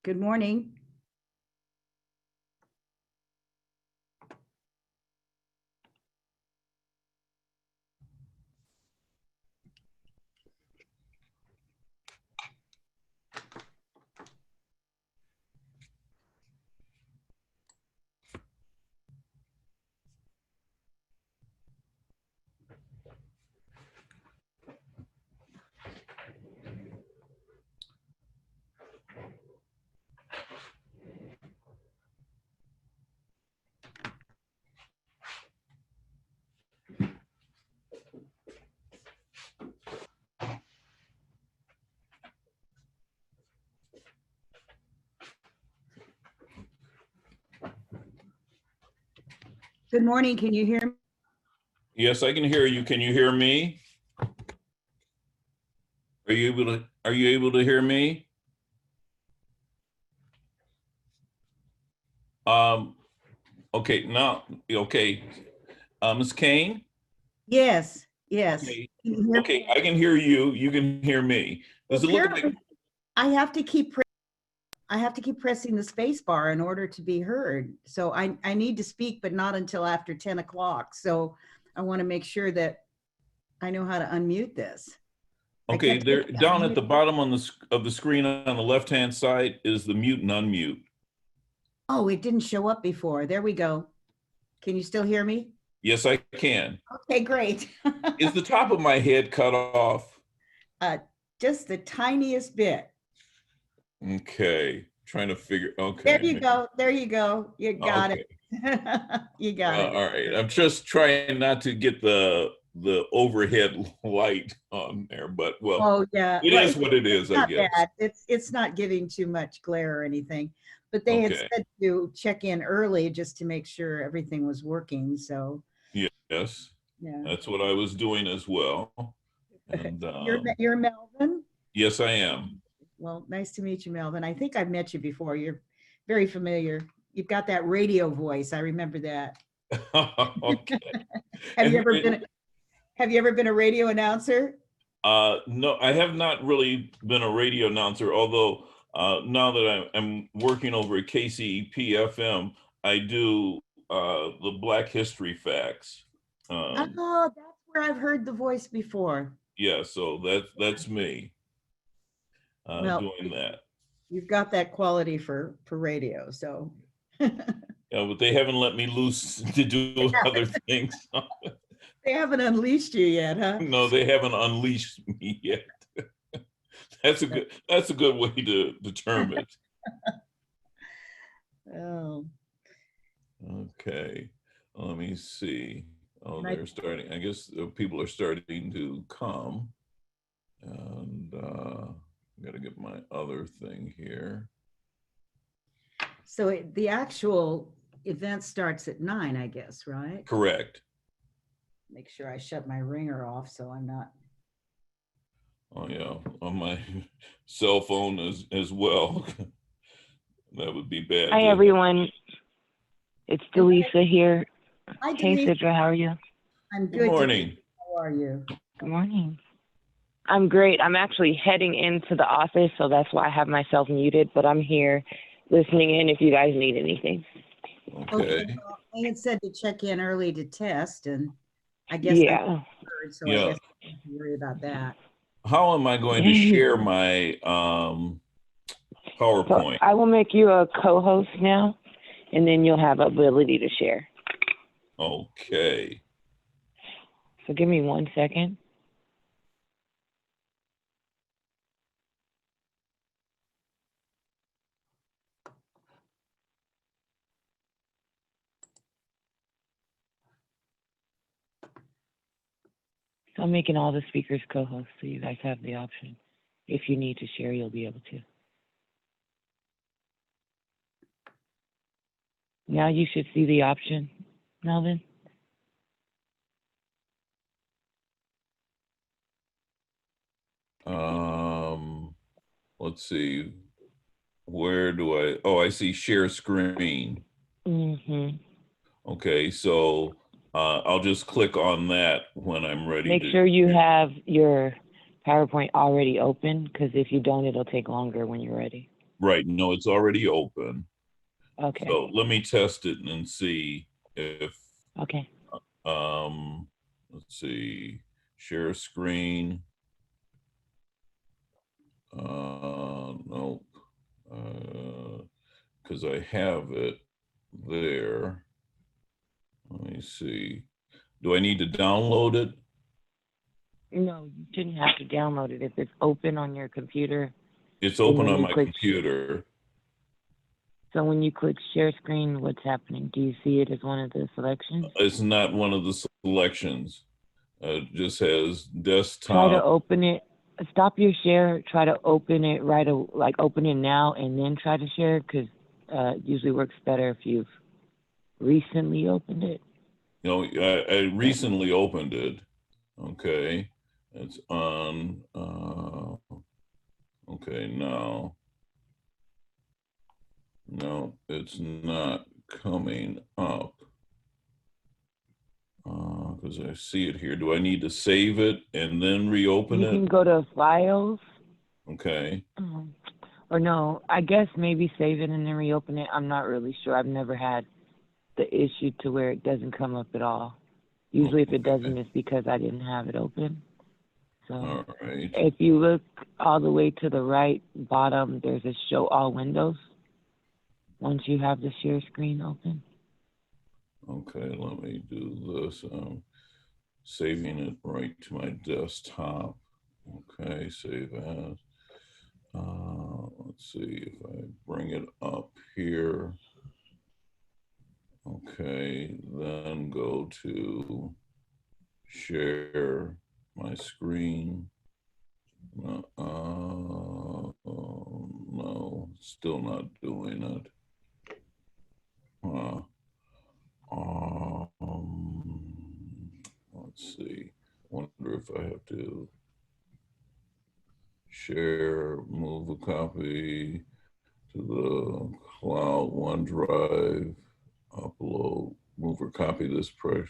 Good morning. Good morning. Can you hear me? Yes, I can hear you. Can you hear me? Are you able to hear me? Okay, now, okay. Ms. Kane? Yes, yes. Okay. Can you hear me? Okay, I can hear you. You can hear me. Does it look like Apparently, I have to keep pressing the space bar in order to be heard. So I need to speak, but not until after 10 o'clock. So I want to make sure that I know how to unmute this. okay, there down at the bottom of the screen on the left-hand side is the mute and unmute. Oh, it didn't show up before. There we go. Can you still hear me? Yes, I can. Okay, great. Is the top of my head cut off? Just the tiniest bit. Okay, trying to figure, okay. There you go. There you go. You got it. You got it. All right, I'm just trying not to get the overhead light on there, but well, Oh yeah, it is what it is, I guess. bad. It's not giving too much glare or anything, but they had said to check in early just to make sure everything was working. So yes, yeah, that's what I was doing as well. And you're Melvin. Yes, I am. Well, nice to meet you, Melvin. I think I've met you before. You're very familiar. You've got that radio voice. I remember that. Okay. Have you ever been a radio announcer? No, I have not really been a radio announcer, although now that I'm working over at KCEP FM, I do the Black History Facts. Oh, that's where I've heard the voice before. Yeah, so that's me doing that. You've got that quality for radio, so. Yeah, but they haven't let me loose to do other things. They haven't unleashed you yet, huh? No, they haven't unleashed me yet. That's a good way to determine it. Oh. Okay. Let me see. Oh, they're starting. I guess people are starting to come. And I gotta get my other thing here. So the actual event starts at 9, I guess, right? Correct. Make sure I shut my ringer off so I'm not. Oh yeah, on my cell phone as well. That would be bad. Hi everyone, it's Delisa here. Hi, Hey Delisa. Sidra, how are you? I'm good. Good morning. How are you? Good morning. I'm great. I'm actually heading into the office, so that's why I have myself muted, but I'm here listening in if you guys need anything. Okay. Well, they had said to check in early to test, and I guess yeah. I heard, so I guess I don't have to worry about that. How am I going to share my PowerPoint? So I will make you a co-host now, and then you'll have ability to share. Okay. So give me 1 second. So I'm making all the speakers co-hosts, so you guys have the option. If you need to share, you'll be able to. Now you should see the option, Melvin. Let's see. Where do I? Oh, I see share screen. Mm-hmm. Okay, so I'll just click on that when I'm ready. Make sure you have your PowerPoint already open, because if you don't, it'll take longer when you're ready. Right, no, it's already open. Okay. So let me test it and see if, Okay. let's see, share screen. Nope. Because I have it there. Let me see. Do I need to download it? No, you shouldn't have to download it. If it's open on your computer, It's and open when on you my click, computer. so when you click share screen, what's happening? Do you see it as one of the selections? It's not one of the selections. It just has Try to desktop. open it. Stop your share. Try to open it like open it now and then try to share because it usually works better if you've recently opened it. You know, I recently opened it. Okay. It's on. Okay, now. No, it's not coming up. Because I see it here. Do I need to save it and then reopen You can it? go to files. Okay. Or no, I guess maybe save it and then reopen it. I'm not really sure. I've never had the issue to where it doesn't come up at all. Usually if it doesn't, it's because I didn't have it open. So All right. if you look all the way to the right bottom, there's a show all windows once you have the share screen open. Okay, let me do this. Saving it right to my desktop. Okay, save as. Let's see if I bring it up here. Okay, then go to share my screen. No, still not doing it. Let's see. Wonder if I have to share, move a copy to the cloud, OneDrive, upload, move or copy this press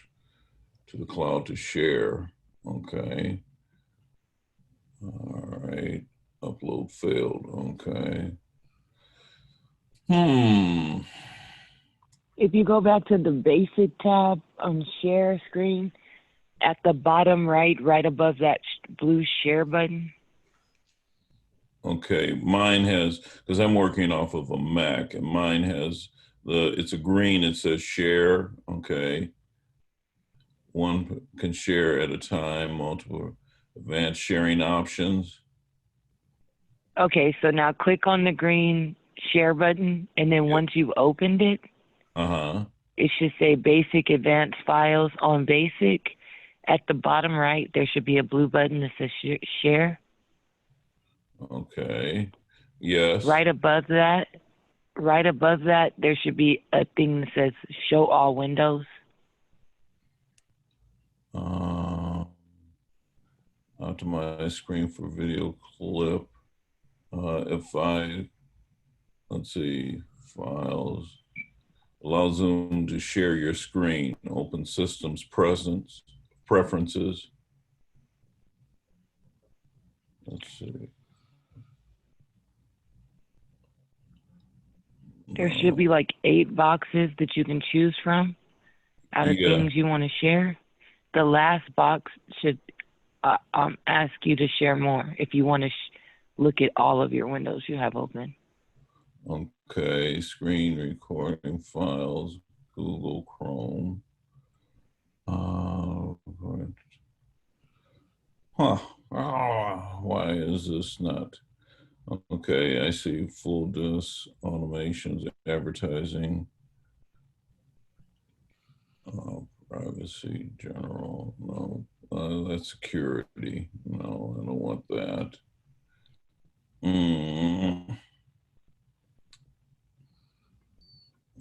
to the cloud to share. Okay. All right. Upload failed. Okay. If you go back to the basic tab on share screen, at the bottom right above that blue share button. Okay, mine has, because I'm working off of a Mac, and mine has it's a green, it says share. Okay. One can share at a time, multiple advanced sharing options. Okay, so now click on the green share button, and then once you've opened it, it should say basic advanced files on basic. At the bottom right, there should be a blue button that says share. Okay. Yes. Right above that, there should be a thing that says show all windows. Optimize screen for video clip. If I, let's see, files, allow Zoom to share your screen, open systems preferences. Let's see. There should be like 8 boxes that you can choose from out of things you want to share. The last box should ask you to share more if you want to look at all of your windows you have open. Okay, screen recording files, Google Chrome. Why is this not? Okay, I see full disc automations, advertising, privacy, general. No, that's security. No, I don't want that.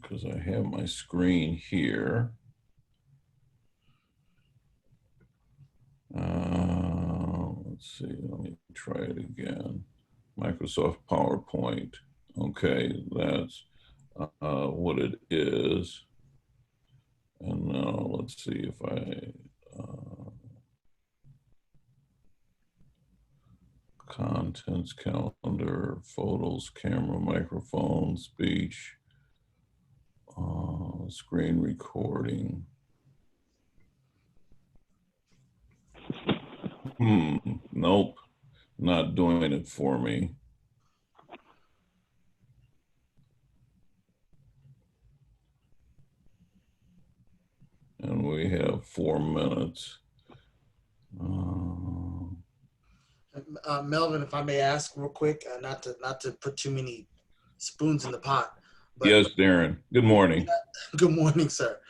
Because I have my screen here. Let's see, let me try it again. Microsoft PowerPoint. Okay, that's what it is. And now let's see if I Contents, calendar, photos, camera, microphone, speech, screen recording. Nope, not doing it for me. And we have 4 minutes. Melvin, if I may ask real quick, not to put too many spoons in the pot. But yes, Darren. Good morning. Good morning, sir.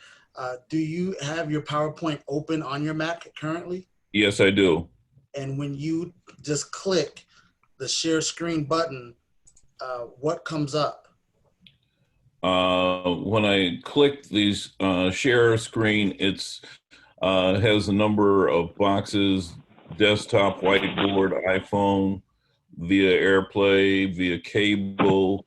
Do you have your PowerPoint open on your Mac currently? Yes, I do. And when you just click the share screen button, what comes up? When I click these share screen, it's has a number of boxes: desktop, whiteboard, iPhone, via AirPlay, via cable.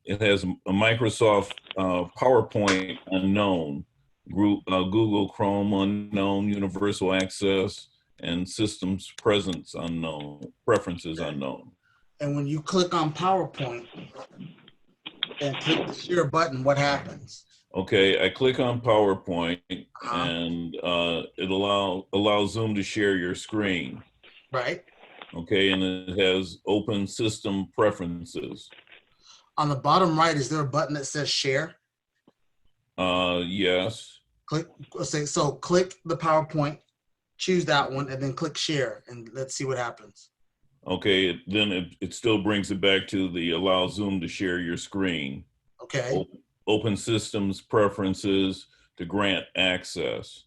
It has a Microsoft PowerPoint unknown, Google Chrome unknown, Universal Access, and Systems Presence unknown, Preferences unknown. And when you click on PowerPoint and click the share button, what happens? Okay, I click on PowerPoint and it allows Zoom to share your screen. Right. Okay, and it has open system preferences. On the bottom right, is there a button that says share? Yes. Click the PowerPoint, choose that one, and then click share, and let's see what happens. Okay, then it still brings it back to the allow Zoom to share your screen. Okay. Open systems preferences to grant access.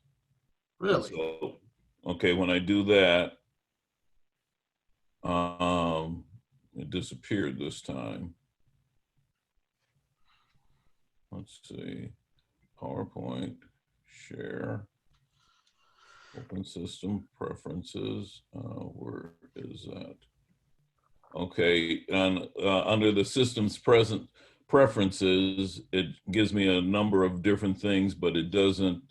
Really? So, okay, when I do that, it disappeared this time. Let's see, PowerPoint, share, open system preferences. Where is that? Okay, and under the system's present preferences, it gives me a number of different things, but it doesn't,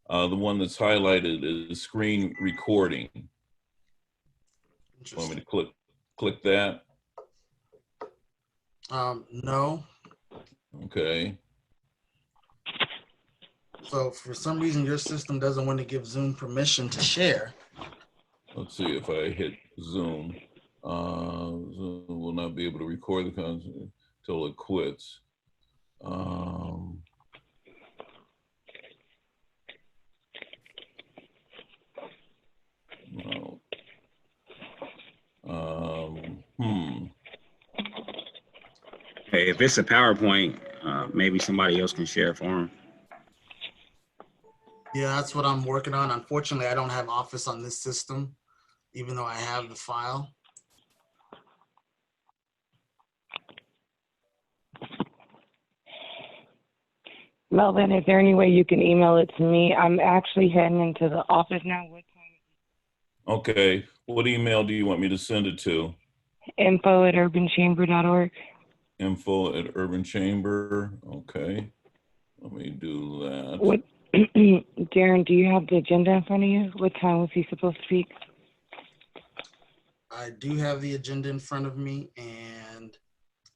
the one that's highlighted is screen recording. Want me to click that? No. Okay. So for some reason, your system doesn't want to give Zoom permission to share. Let's see if I hit Zoom. Zoom will not be able to record the content until it quits. No. Hey, if it's a PowerPoint, maybe somebody else can share for them. Yeah, that's what I'm working on. Unfortunately, I don't have Office on this system, even though I have the file. Melvin, is there any way you can email it to me? I'm actually heading into the office now. What time? Okay. What email do you want me to send it to? info@urbanchamber.org. info@urbanchamber. Okay. Let me do that. What, Darren, do you have the agenda in front of you? What time was he supposed to speak? I do have the agenda in front of me, and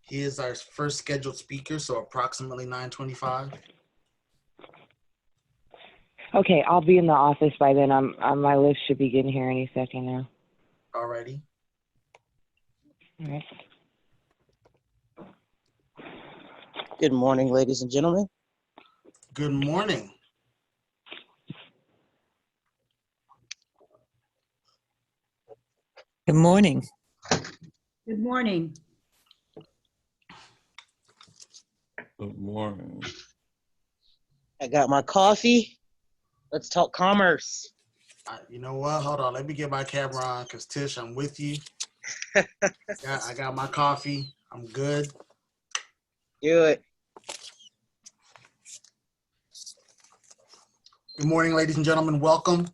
he is our first scheduled speaker, so approximately 9:25. Okay, I'll be in the office by then. My list should be getting here any second now. Alrighty. All right. Good morning, ladies and gentlemen. Good morning. Good morning. Good morning. Good morning. I got my coffee. Let's talk commerce. You know what? Hold on. Let me get my camera on, because Tish, I'm with you. I got my coffee. I'm good. Do it. Good morning, ladies and gentlemen. Welcome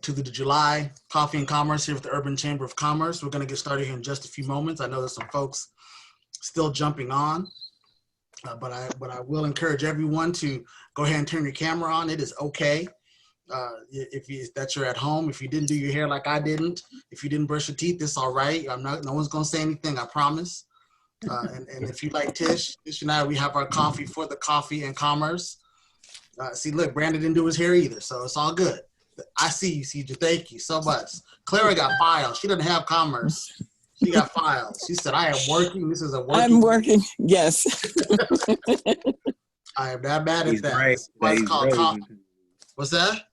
to the July Coffee and Commerce here with the Urban Chamber of Commerce. We're going to get started here in just a few moments. I know there's some folks still jumping on, but I will encourage everyone to go ahead and turn your camera on. It is okay That you're at home. If you didn't do your hair like I didn't, if you didn't brush your teeth, it's all right. No one's gonna say anything, I promise. And if you like Tish and I, we have our coffee for the coffee and commerce. See, look, Brandon didn't do his hair either, so it's all good. I see you, CJ. Thank you so much. Clara got files. She doesn't have commerce. She got files. She said, I am working. This is a working. I'm working, yes. I am not mad at that. Great. It's called coffee. What's that?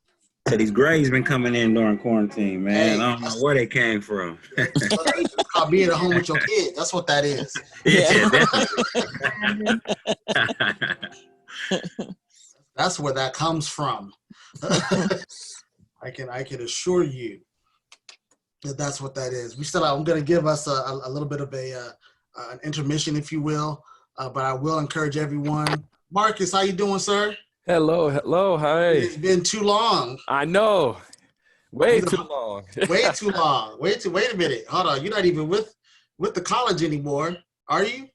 So these grades been coming in during quarantine, man. Hey, I don't know where they came from. It's called being at home with your kids. That's what that is. Yeah, That's where that comes from. I can assure you that that's what that is. I'm going to give us a little bit of an intermission, if you will, but I will encourage everyone. Marcus, how you doing, sir? Hello, hi. It's been too long. I know, way too long. Way too long. Wait a minute. Hold on. You're not even with the college anymore, are you?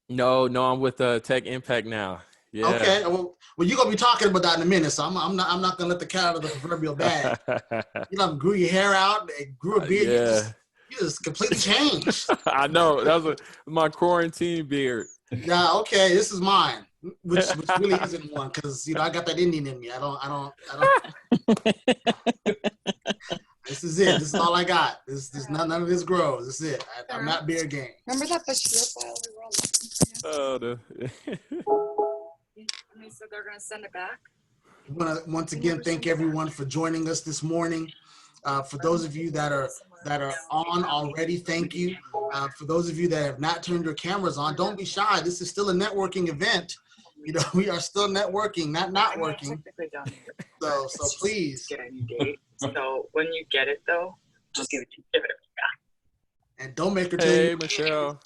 No, I'm with Tech Impact now. Yeah. Okay. Well, you're gonna be talking about that in a minute, so I'm not gonna let the cat out of the proverbial bag. You know, grew your hair out, grew a beard. Yeah. You just completely changed. I know, that was my quarantine beard. Yeah. Okay. This is mine, which really isn't one, because I got that Indian in me. I don't. This is it. This is all I got. This none of this grows. This is it. I'm not beard game. Remember that Bashir file we were all looking for? And they said they're going to send it back. I want to once again thank everyone for joining us this morning. For those of you that are on already, thank you. For those of you that have not turned your cameras on, don't be shy. This is still a networking event. We are still networking, not working. So please. Get a new date. So when you get it though, just give it back. And don't make her tell Hey, you. Michelle.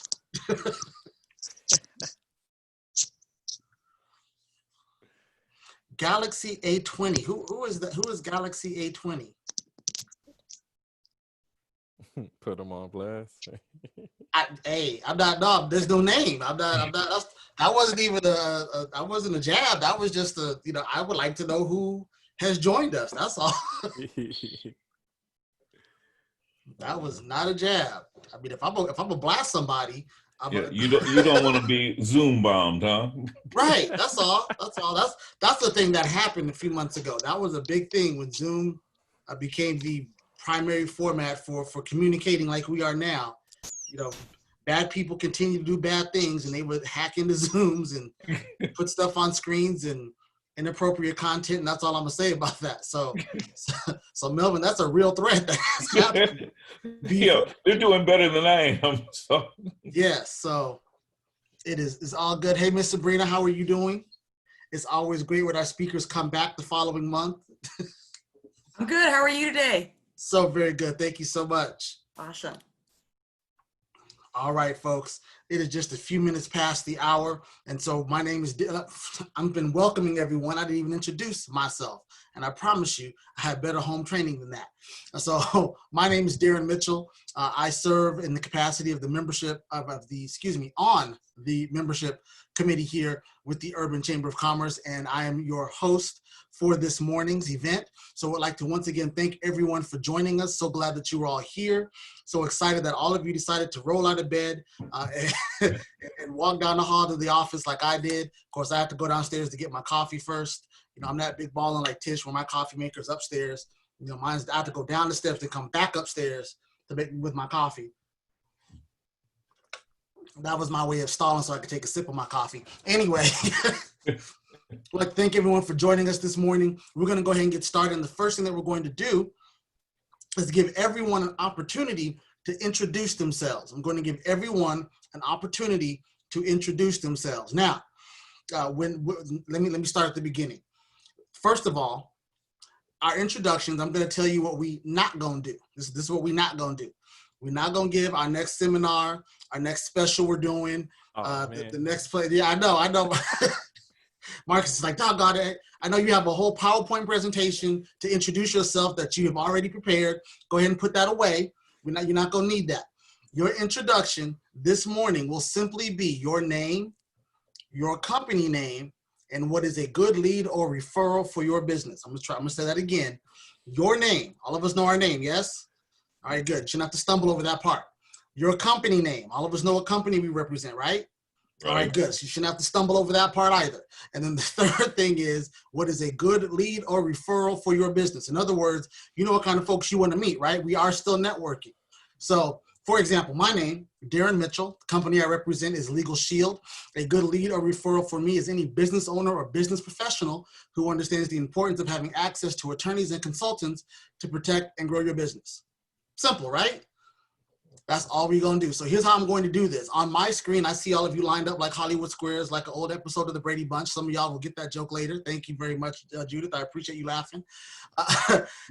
Galaxy A20. Who is that? Who is Galaxy A20? Put them on blast. I'm not. No, there's no name. I'm not. That wasn't even that wasn't a jab. That was just a. I would like to know who has joined us. That's all. That was not a jab. I mean, if I'm gonna blast somebody, you don't want to be Zoom bombed, huh? Right. That's all. That's the thing that happened a few months ago. That was a big thing when Zoom became the primary format for communicating like we are now. Bad people continue to do bad things, and they would hack into Zooms and put stuff on screens and inappropriate content, and that's all I'm gonna say about that. So Melvin, that's a real threat that has happened. Yeah, they're doing better than I am. So yes, so it's all good. Hey, Miss Sabrina, how are you doing? It's always great when our speakers come back the following month. I'm good. How are you today? So very good. Thank you so much. Awesome. All right, folks. It is just a few minutes past the hour. And so my name is, I've been welcoming everyone. I didn't even introduce myself. And I promise you, I had better home training than that. So my name is Darren Mitchell. I serve in the capacity of the membership on the membership committee here with the Urban Chamber of Commerce. And I am your host for this morning's event. So I'd like to once again thank everyone for joining us. So glad that you were all here. So excited that all of you decided to roll out of bed and walk down the hall to the office like I did. Of course, I have to go downstairs to get my coffee first. I'm not big balling like Tish where my coffee maker's upstairs. I have to go down the steps and come back upstairs to make me with my coffee. That was my way of stalling so I could take a sip of my coffee. Anyway, I'd like to thank everyone for joining us this morning. We're going to go ahead and get started. And the first thing that we're going to do is give everyone an opportunity to introduce themselves. I'm going to give everyone an opportunity to introduce themselves. Now, let me start at the beginning. First of all, our introductions, I'm going to tell you what we not going to do. This is what we not going to do. We're not going to give our next seminar, our next special we're doing, the next play. Yeah, I know. Marcus is like, doggone it. I know you have a whole PowerPoint presentation to introduce yourself that you have already prepared. Go ahead and put that away. You're not going to need that. Your introduction this morning will simply be your name, your company name, And what is a good lead or referral for your business? I'm gonna say that again. Your name. All of us know our name, yes? All right, good. You shouldn't have to stumble over that part. Your company name. All of us know what company we represent, right? All right, good. So you shouldn't have to stumble over that part either. And then the third thing is, what is a good lead or referral for your business? In other words, you know what kind of folks you want to meet, right? We are still networking. So, for example, my name, Darren Mitchell. The company I represent is Legal Shield. A good lead or referral for me is any business owner or business professional who understands the importance of having access to attorneys and consultants to protect and grow your business. Simple, right? That's all we're going to do. So here's how I'm going to do this. On my screen, I see all of you lined up like Hollywood Squares, like an old episode of the Brady Bunch. Some of y'all will get that joke later. Thank you very much, Judith. I appreciate you laughing.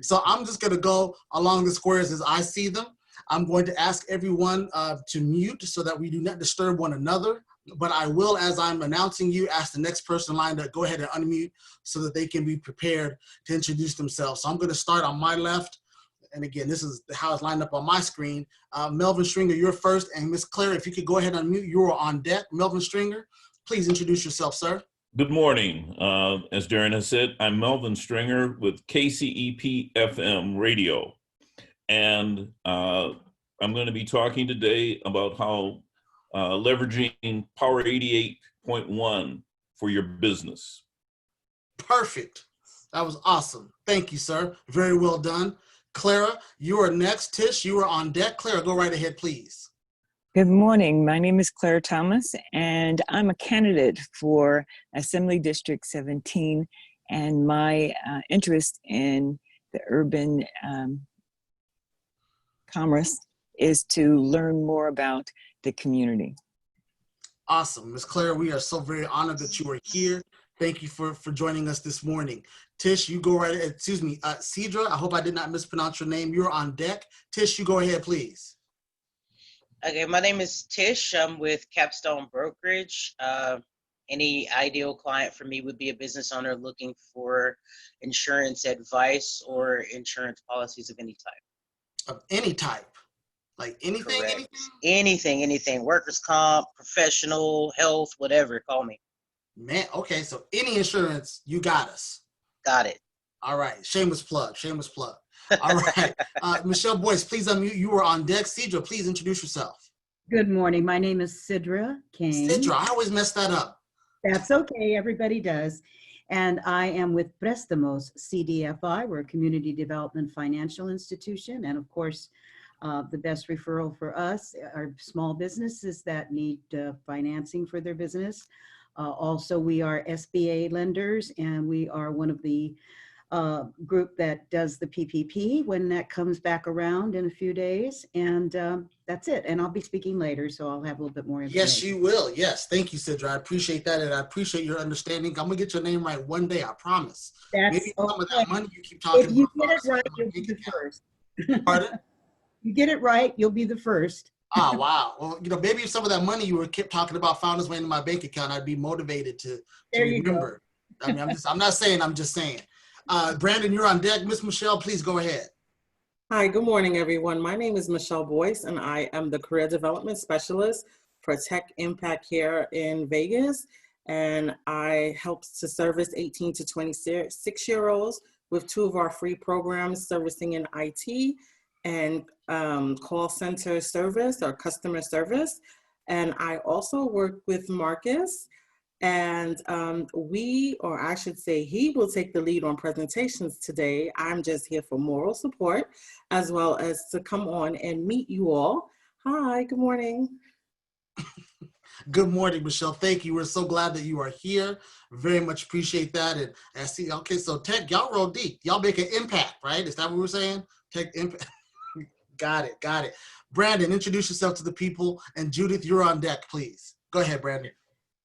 So I'm just going to go along the squares as I see them. I'm going to ask everyone to mute so that we do not disturb one another. But I will, as I'm announcing you, ask the next person lined up, go ahead and unmute so that they can be prepared to introduce themselves. So I'm going to start on my left. And again, this is how it's lined up on my screen. Melvin Stringer, you're first. And Miss Claire, if you could go ahead and unmute, you are on deck. Melvin Stringer, please introduce yourself, sir. Good morning. As Darren has said, I'm Melvin Stringer with KCEP FM Radio. And I'm going to be talking today about how leveraging Power 88.1 for your business. Perfect. That was awesome. Thank you, sir. Very well done. Clara, you are next. Tish, you are on deck. Clara, go right ahead, please. Good morning. My name is Claire Thomas, and I'm a candidate for Assembly District 17, and my interest in the urban commerce is to learn more about the community. Awesome. Ms. Claire, we are so very honored that you are here. Thank you for joining us this morning. Tish, you go right ahead. Excuse me, Cedra, I hope I did not mispronounce your name. You're on deck. Tish, you go ahead, please. Okay, my name is Tish. I'm with Capstone Brokerage. Any ideal client for me would be a business owner looking for insurance advice or insurance policies of any type. Of any type? Like anything? Correct. Anything. Workers' comp, professional, health, whatever. Call me. Man, okay, so any insurance, you got us. Got it. All right, shameless plug. All right, Michelle Boyce, please unmute. You are on deck. Cedra, please introduce yourself. Good morning. My name is Sidra Kane. Cedra, I always mess that up. That's okay. Everybody does. And I am with Prestamos CDFI. We're a community development financial institution. And of course, the best referral for us are small businesses that need financing for their business. Also, we are SBA lenders, and we are one of the group that does the PPP when that comes back around in a few days. And that's it. And I'll be speaking later, so I'll have a little bit more information. Yes, you will. Yes. Thank you, Cedra. I appreciate that. And I appreciate your understanding. I'm going to get your name right one day. I promise. That's maybe some of okay. that money you keep talking about. If you about, get it right, you'll be the first. Pardon? You get it right, you'll be the first. Oh, wow. Well, maybe if some of that money you were kept talking about found its way into my bank account, I'd be motivated to remember. I mean, I'm not saying, I'm just saying. Brandon, you're on deck. Miss Michelle, please go ahead. Hi, good morning, everyone. My name is Michelle Boyce, and I am the Career Development Specialist for Tech Impact here in Vegas. And I help to service 18 to 26-year-olds with 2 of our free programs servicing in IT and call center service or customer service. And I also work with Marcus, and we, or I should say he, will take the lead on presentations today. I'm just here for moral support, as well as to come on and meet you all. Hi, good morning. Good morning, Michelle. Thank you. We're so glad that you are here. Very much appreciate that. And I see, okay, so Tech, y'all roll deep. Y'all make an impact, right? Is that what we're saying? Tech impact. Got it. Brandon, introduce yourself to the people. And Judith, you're on deck, please. Go ahead, Brandon.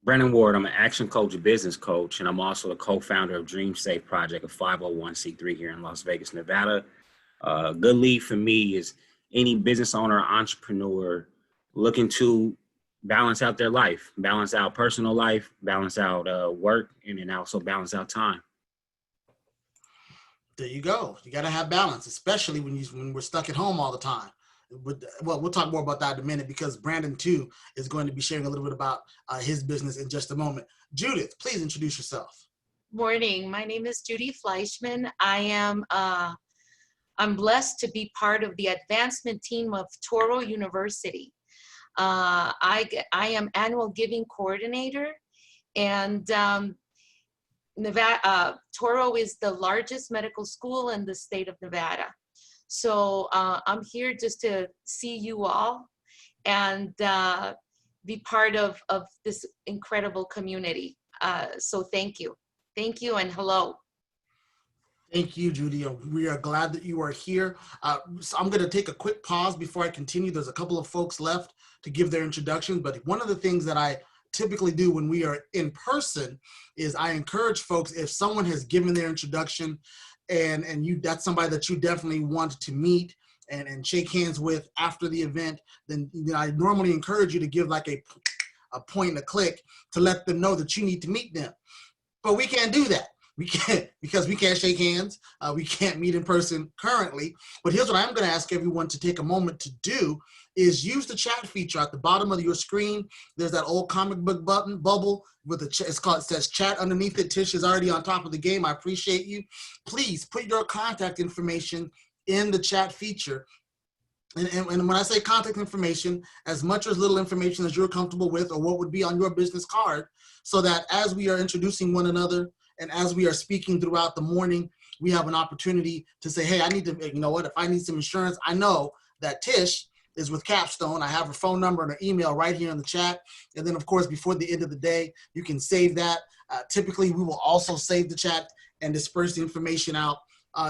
Brandon Ward, I'm an action coach, a business coach, and I'm also a co-founder of Dream Safe Project, a 501c3 here in Las Vegas, Nevada. Good lead for me is any business owner, entrepreneur looking to balance out their life, balance out personal life, balance out work, and then also balance out time. There you go. You got to have balance, especially when we're stuck at home all the time. well, we'll talk more about that in a minute because Brandon too is going to be sharing a little bit about his business in just a moment. Judith, please introduce yourself. Morning. My name is Judy Fleischman. I'm blessed to be part of the advancement team of Toro University. I am annual giving coordinator, and Toro is the largest medical school in the state of Nevada. So I'm here just to see you all and be part of this incredible community. So thank you. Thank you and hello. Thank you, Judy. We are glad that you are here. So I'm going to take a quick pause before I continue. There's a couple of folks left to give their introductions, but one of the things that I typically do when we are in person is I encourage folks, if someone has given their introduction and that's somebody that you definitely want to meet and shake hands with after the event, then I normally encourage you to give like a point and a click to let them know that you need to meet them. But we can't do that. We can't, because we can't shake hands. We can't meet in person currently. But here's what I'm going to ask everyone to take a moment to do is use the chat feature at the bottom of your screen. There's that old comic book bubble with it says chat underneath it. Tish is already on top of the game. I appreciate you. Please put your contact information in the chat feature. And when I say contact information, as much or as little information as you're comfortable with or what would be on your business card, so that as we are introducing one another and as we are speaking throughout the morning, we have an opportunity to say, hey, I need to, you know what, if I need some insurance, I know that Tish is with Capstone. I have her phone number and her email right here in the chat. And then, of course, before the end of the day, you can save that. Typically, we will also save the chat and disperse the information out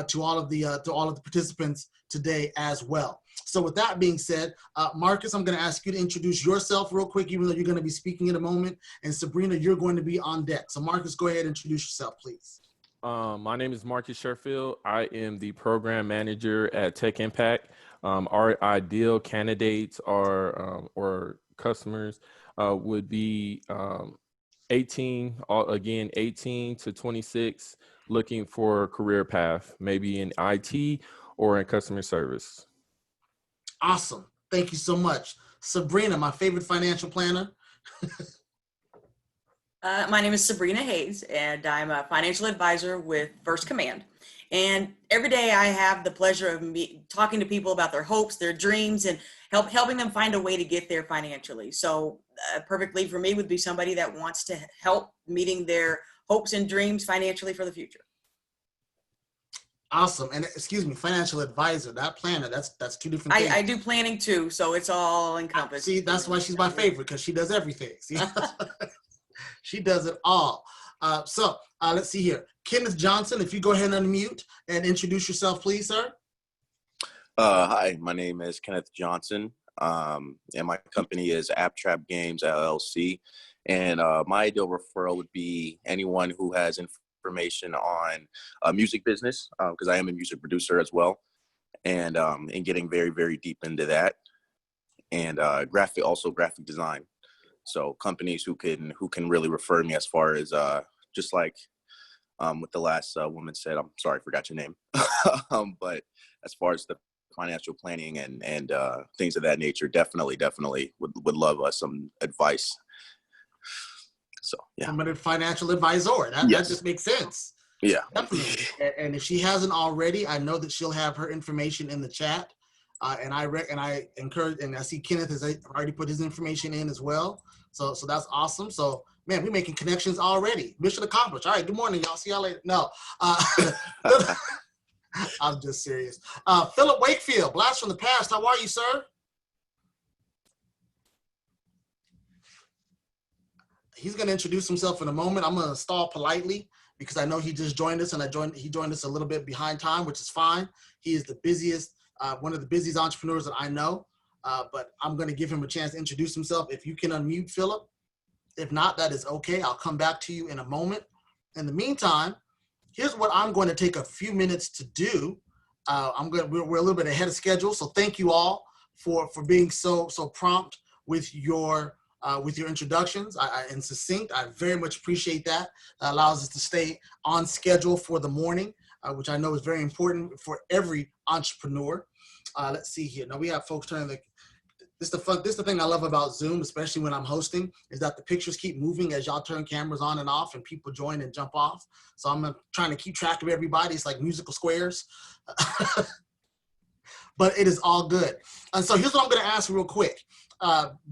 to all of the participants today as well. So with that being said, Marcus, I'm going to ask you to introduce yourself real quick, even though you're going to be speaking in a moment. And Sabrina, you're going to be on deck. So Marcus, go ahead and introduce yourself, please. My name is Marcus Sherfield. I am the program manager at Tech Impact. Our ideal candidates or customers would be 18 to 26, looking for a career path, maybe in IT or in customer service. Awesome. Thank you so much. Sabrina, my favorite financial planner. My name is Sabrina Hayes, and I'm a financial advisor with First Command. And every day I have the pleasure of talking to people about their hopes, their dreams, and helping them find a way to get there financially. So a perfect lead for me would be somebody that wants to help meeting their hopes and dreams financially for the future. Awesome. And excuse me, financial advisor, that planner, that's two different things. I do planning too, so it's all encompassed. See, that's why she's my favorite, because she does everything. See? She does it all. So let's see here. Kenneth Johnson, if you go ahead and unmute and introduce yourself, please, sir. Hi, my name is Kenneth Johnson, and my company is AppTrap Games, LLC. And my ideal referral would be anyone who has information on music business, because I am a music producer as well, and getting very, very deep into that, and graphic design. So companies who can really refer me as far as just like what the last woman said. I'm sorry, I forgot your name, but as far as the financial planning and things of that nature, definitely would love some advice. So yeah, from a financial advisor. That just makes sense. Yeah, definitely. And if she hasn't already, I know that she'll have her information in the chat. And I encourage, and I see Kenneth has already put his information in as well. So that's awesome. So man, we're making connections already. Mission accomplished. All right. Good morning, y'all. See y'all later. No, I'm just serious. Philip Wakefield, Blast from the Past. How are you, sir? He's going to introduce himself in a moment. I'm going to stall politely because I know he just joined us, and he joined us a little bit behind time, which is fine. He is the busiest, one of the busiest entrepreneurs that I know, but I'm going to give him a chance to introduce himself. If you can unmute Philip. If not, that is okay. I'll come back to you in a moment. In the meantime, here's what I'm going to take a few minutes to do. We're a little bit ahead of schedule, so thank you all for being so prompt with your introductions and succinct. I very much appreciate that. That allows us to stay on schedule for the morning, which I know is very important for every entrepreneur. Let's see here. Now we have folks turning the. This is the thing I love about Zoom, especially when I'm hosting, is that the pictures keep moving as y'all turn cameras on and off, and people join and jump off. So I'm trying to keep track of everybody. It's like musical squares. But it is all good. And so here's what I'm going to ask real quick.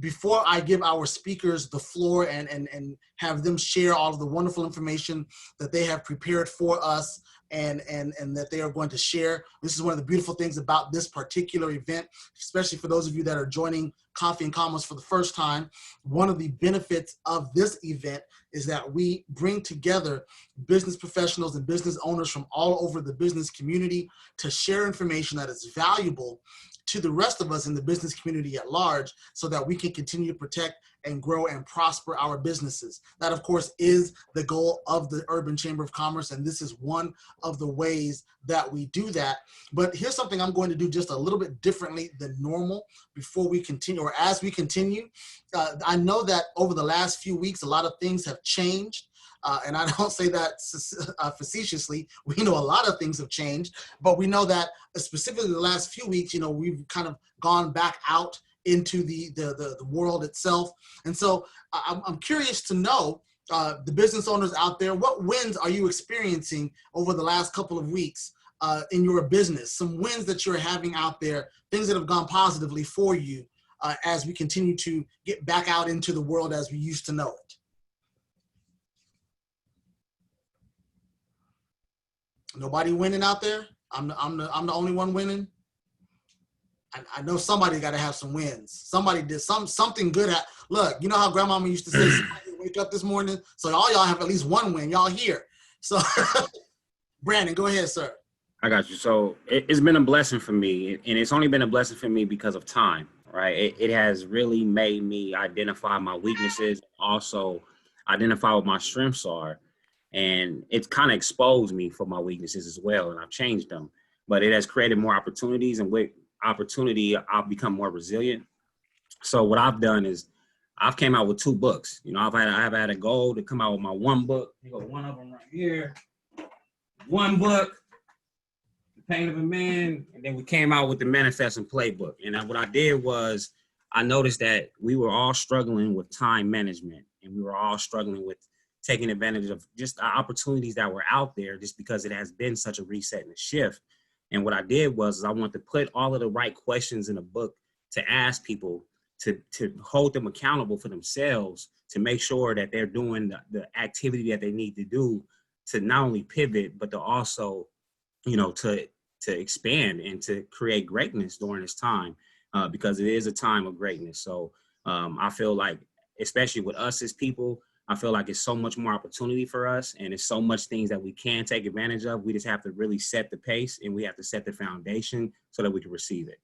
Before I give our speakers the floor and have them share all of the wonderful information that they have prepared for us and that they are going to share. This is one of the beautiful things about this particular event, especially for those of you that are joining Coffee and Commerce for the first time. One of the benefits of this event is that we bring together business professionals and business owners from all over the business community to share information that is valuable to the rest of us in the business community at large, so that we can continue to protect and grow and prosper our businesses. That, of course, is the goal of the Urban Chamber of Commerce, and this is one of the ways that we do that. But here's something I'm going to do just a little bit differently than normal before we continue, or as we continue. I know that over the last few weeks, a lot of things have changed. And I don't say that facetiously. We know a lot of things have changed, but we know that specifically the last few weeks, we've kind of gone back out into the world itself. And so I'm curious to know, the business owners out there, what wins are you experiencing over the last couple of weeks in your business? Some wins that you're having out there, things that have gone positively for you as we continue to get back out into the world as we used to know it. Nobody winning out there? I'm the only one winning? I know somebody got to have some wins. Somebody did something good. Look, you know how grandmama used to say, somebody wake up this morning? So all y'all have at least one win. Y'all here. So Brandon, go ahead, sir. I got you. So it's been a blessing for me, and it's only been a blessing for me because of time, right? It has really made me identify my weaknesses, also identify what my strengths are. And it's kind of exposed me for my weaknesses as well, and I've changed them. But it has created more opportunities, and with opportunity, I've become more resilient. So what I've done is I've came out with 2 books. I've had a goal to come out with my 1 book. You got one of them right here. 1 book, The Pain of a Man, and then we came out with the Manifest and Playbook. And what I did was I noticed that we were all struggling with time management, and we were all struggling with taking advantage of just the opportunities that were out there, just because it has been such a reset and a shift. And what I did was I wanted to put all of the right questions in a book to ask people to hold them accountable for themselves, to make sure that they're doing the activity that they need to do to not only pivot, but to also, to expand and to create greatness during this time, because it is a time of greatness. So I feel like, especially with us as people, I feel like it's so much more opportunity for us, and it's so much things that we can take advantage of. We just have to really set the pace, and we have to set the foundation so that we can receive it.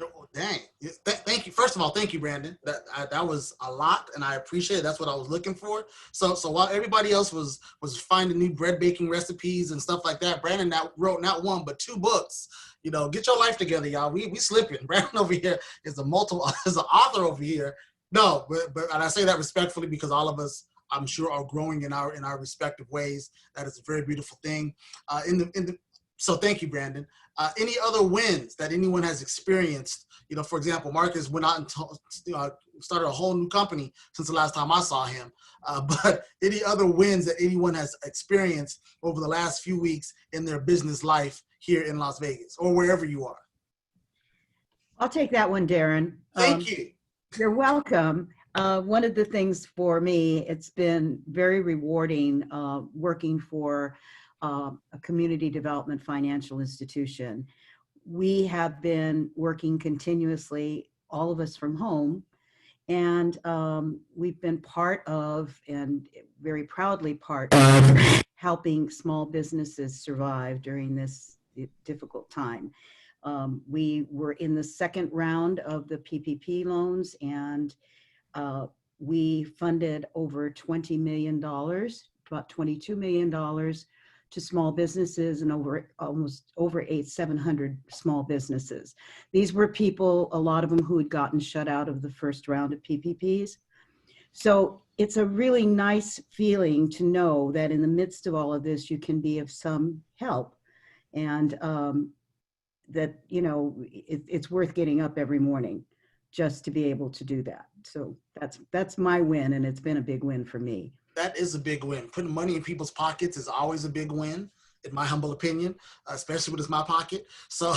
Oh, dang. Thank you. First of all, thank you, Brandon. That was a lot, and I appreciate it. That's what I was looking for. So while everybody else was finding new bread baking recipes and stuff like that, Brandon wrote not 1 but 2 books. Get your life together, y'all. We slipping. Brandon over here is an author over here. No, but and I say that respectfully because all of us, I'm sure, are growing in our respective ways. That is a very beautiful thing. So thank you, Brandon. Any other wins that anyone has experienced? For example, Marcus went out and started a whole new company since the last time I saw him. But any other wins that anyone has experienced over the last few weeks in their business life here in Las Vegas or wherever you are? I'll take that one, Darren. Thank you. You're welcome. One of the things for me, it's been very rewarding working for a community development financial institution. We have been working continuously, all of us from home, and we've been part of, and very proudly part of, helping small businesses survive during this difficult time. We were in the 2nd round of the PPP loans, and we funded over $20 million, about $22 million to small businesses, and almost over 700 small businesses. These were people, a lot of them who had gotten shut out of the 1st round of PPPs. So it's a really nice feeling to know that in the midst of all of this, you can be of some help. And that, you know, it's worth getting up every morning just to be able to do that. So that's my win, and it's been a big win for me. That is a big win. Putting money in people's pockets is always a big win, in my humble opinion, especially when it's my pocket. So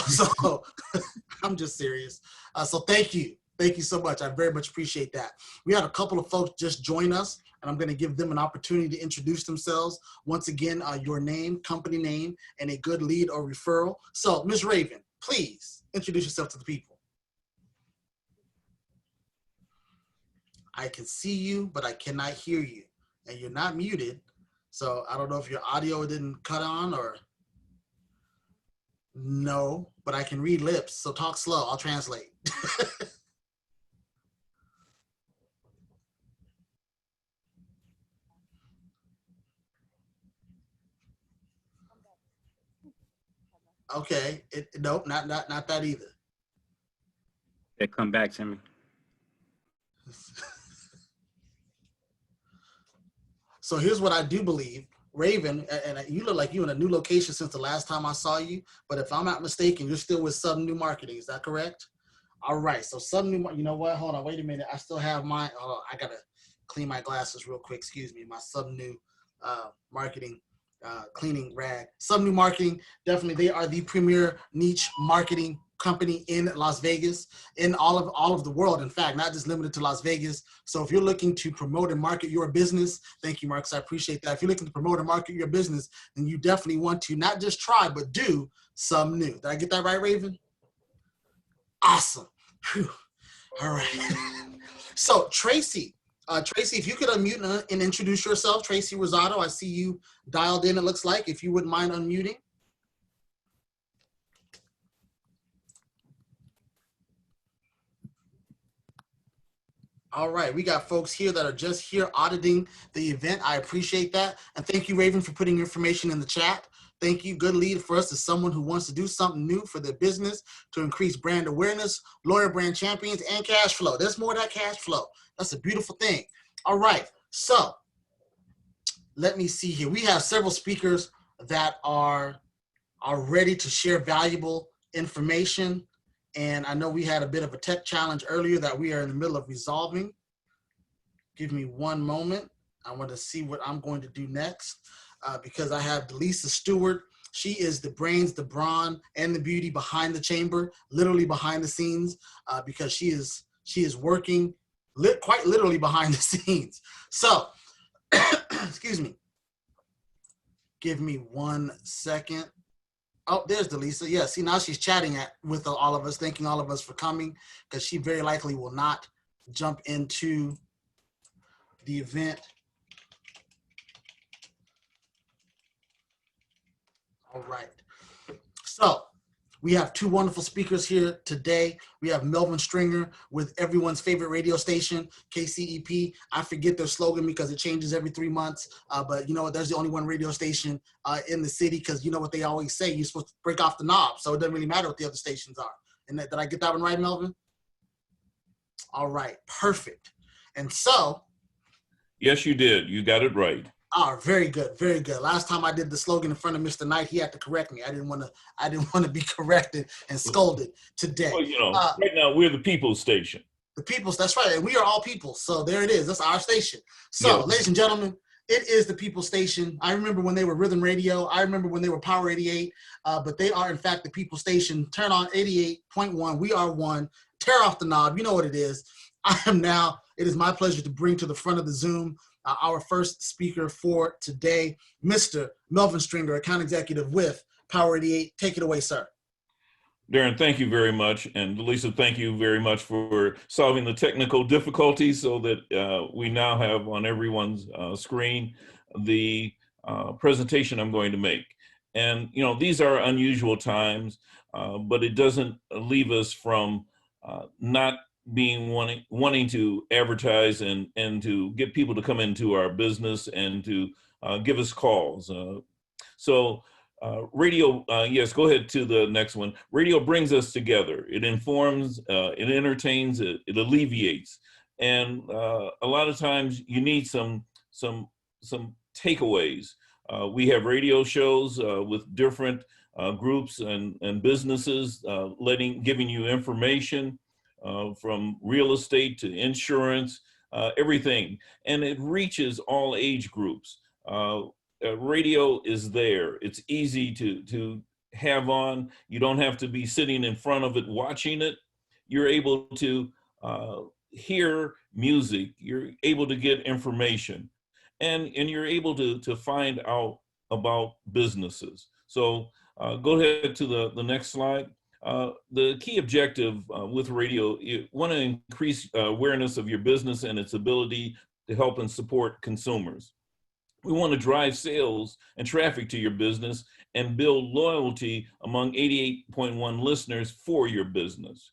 I'm just serious. So thank you. Thank you so much. I very much appreciate that. We had a couple of folks just join us, and I'm going to give them an opportunity to introduce themselves. Once again, your name, company name, and a good lead or referral. So Ms. Raven, please introduce yourself to the people. I can see you, but I cannot hear you. And you're not muted. So I don't know if your audio didn't cut on or no, but I can read lips. So talk slow. I'll translate. Okay. Nope, not that either. They come back to me. So here's what I do believe. Raven, and you look like you're in a new location since the last time I saw you, but if I'm not mistaken, you're still with Sub New Marketing. Is that correct? All right. So Sub New, you know what? Hold on. Wait a minute. I still have mine. Hold on. I got to clean my glasses real quick. Excuse me. My Sub New Marketing cleaning rag. Sub New Marketing, definitely. They are the premier niche marketing company in Las Vegas, in all of the world, in fact, not just limited to Las Vegas. So if you're looking to promote and market your business, thank you, Marcus, I appreciate that. If you're looking to promote and market your business, then you definitely want to not just try, but do some new. Did I get that right, Raven? Awesome. Whew. All right. So Tracy, if you could unmute and introduce yourself. Tracy Rosado, I see you dialed in, it looks like, if you wouldn't mind unmuting. All right, we got folks here that are just here auditing the event. I appreciate that. And thank you, Raven, for putting your information in the chat. Thank you. Good lead for us is someone who wants to do something new for their business to increase brand awareness, lawyer brand champions, and cash flow. There's more of that cash flow. That's a beautiful thing. All right, so let me see here. We have several speakers that are ready to share valuable information. And I know we had a bit of a tech challenge earlier that we are in the middle of resolving. Give me one moment. I want to see what I'm going to do next because I have Delisa Stewart. She is the brains, the brawn, and the beauty behind the chamber, literally behind the scenes, because she is working quite literally behind the scenes. So, excuse me. Give me 1 second. Oh, there's Delisa. Yeah, see, now she's chatting with all of us, thanking all of us for coming, because she very likely will not jump into the event. All right. So we have two wonderful speakers here today. We have Melvin Stringer with everyone's favorite radio station, KCEP. I forget their slogan because it changes every 3 months. But you know what? There's the only one radio station in the city, because you know what they always say, you're supposed to break off the knob. So it doesn't really matter what the other stations are. And did I get that one right, Melvin? All right, perfect. And so. Yes, you did. You got it right. Oh, very good, very good. Last time I did the slogan in front of Mr. Knight, he had to correct me. I didn't want to be corrected and scolded today. Well, you know, right now we're the people's station. The people's, that's right. And we are all people. So there it is. That's our station. So, ladies and gentlemen, it is the people's station. I remember when they were Rhythm Radio. I remember when they were Power 88. But they are, in fact, the people's station. Turn on 88.1. We are one. Tear off the knob. You know what it is. It is my pleasure to bring to the front of the Zoom our first speaker for today, Mr. Melvin Stringer, account executive with Power 88. Take it away, sir. Darren, thank you very much. And Lisa, thank you very much for solving the technical difficulties so that we now have on everyone's screen the presentation I'm going to make. And, you know, these are unusual times, but it doesn't leave us from not being wanting to advertise and to get people to come into our business and to give us calls. Radio, yes, go ahead to the next one. Radio brings us together. It informs, it entertains, it alleviates. And a lot of times you need some takeaways. We have radio shows with different groups and businesses, giving you information from real estate to insurance, everything. And it reaches all age groups. Radio is there. It's easy to have on. You don't have to be sitting in front of it watching it. You're able to hear music. You're able to get information, and you're able to find out about businesses. So go ahead to the next slide. The key objective with radio, you want to increase awareness of your business and its ability to help and support consumers. We want to drive sales and traffic to your business and build loyalty among 88.1 listeners for your business.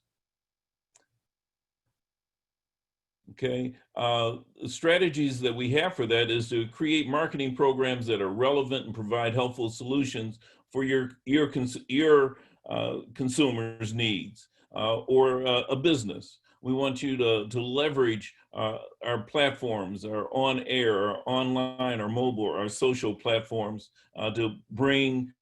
Okay, the strategies that we have for that is to create marketing programs that are relevant and provide helpful solutions for your consumers' needs or a business. We want you to leverage our platforms, our on air, our online, our mobile, our social platforms to bring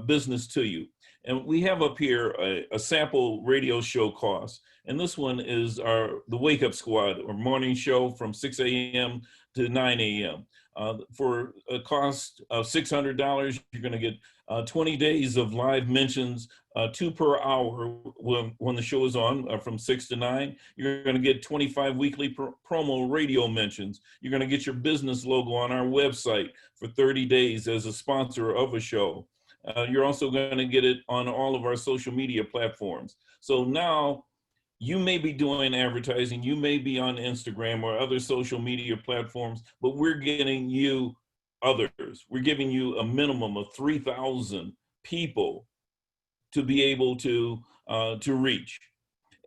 business to you. And we have up here a sample radio show cost. And this one is the Wake Up Squad, or morning show from 6 a.m. to 9 a.m. For a cost of $600, you're going to get 20 days of live mentions, 2 per hour when the show is on from 6 to 9. You're going to get 25 weekly promo radio mentions. You're going to get your business logo on our website for 30 days as a sponsor of a show. You're also going to get it on all of our social media platforms. So now you may be doing advertising, you may be on Instagram or other social media platforms, but we're getting you others. We're giving you a minimum of 3,000 people to be able to reach.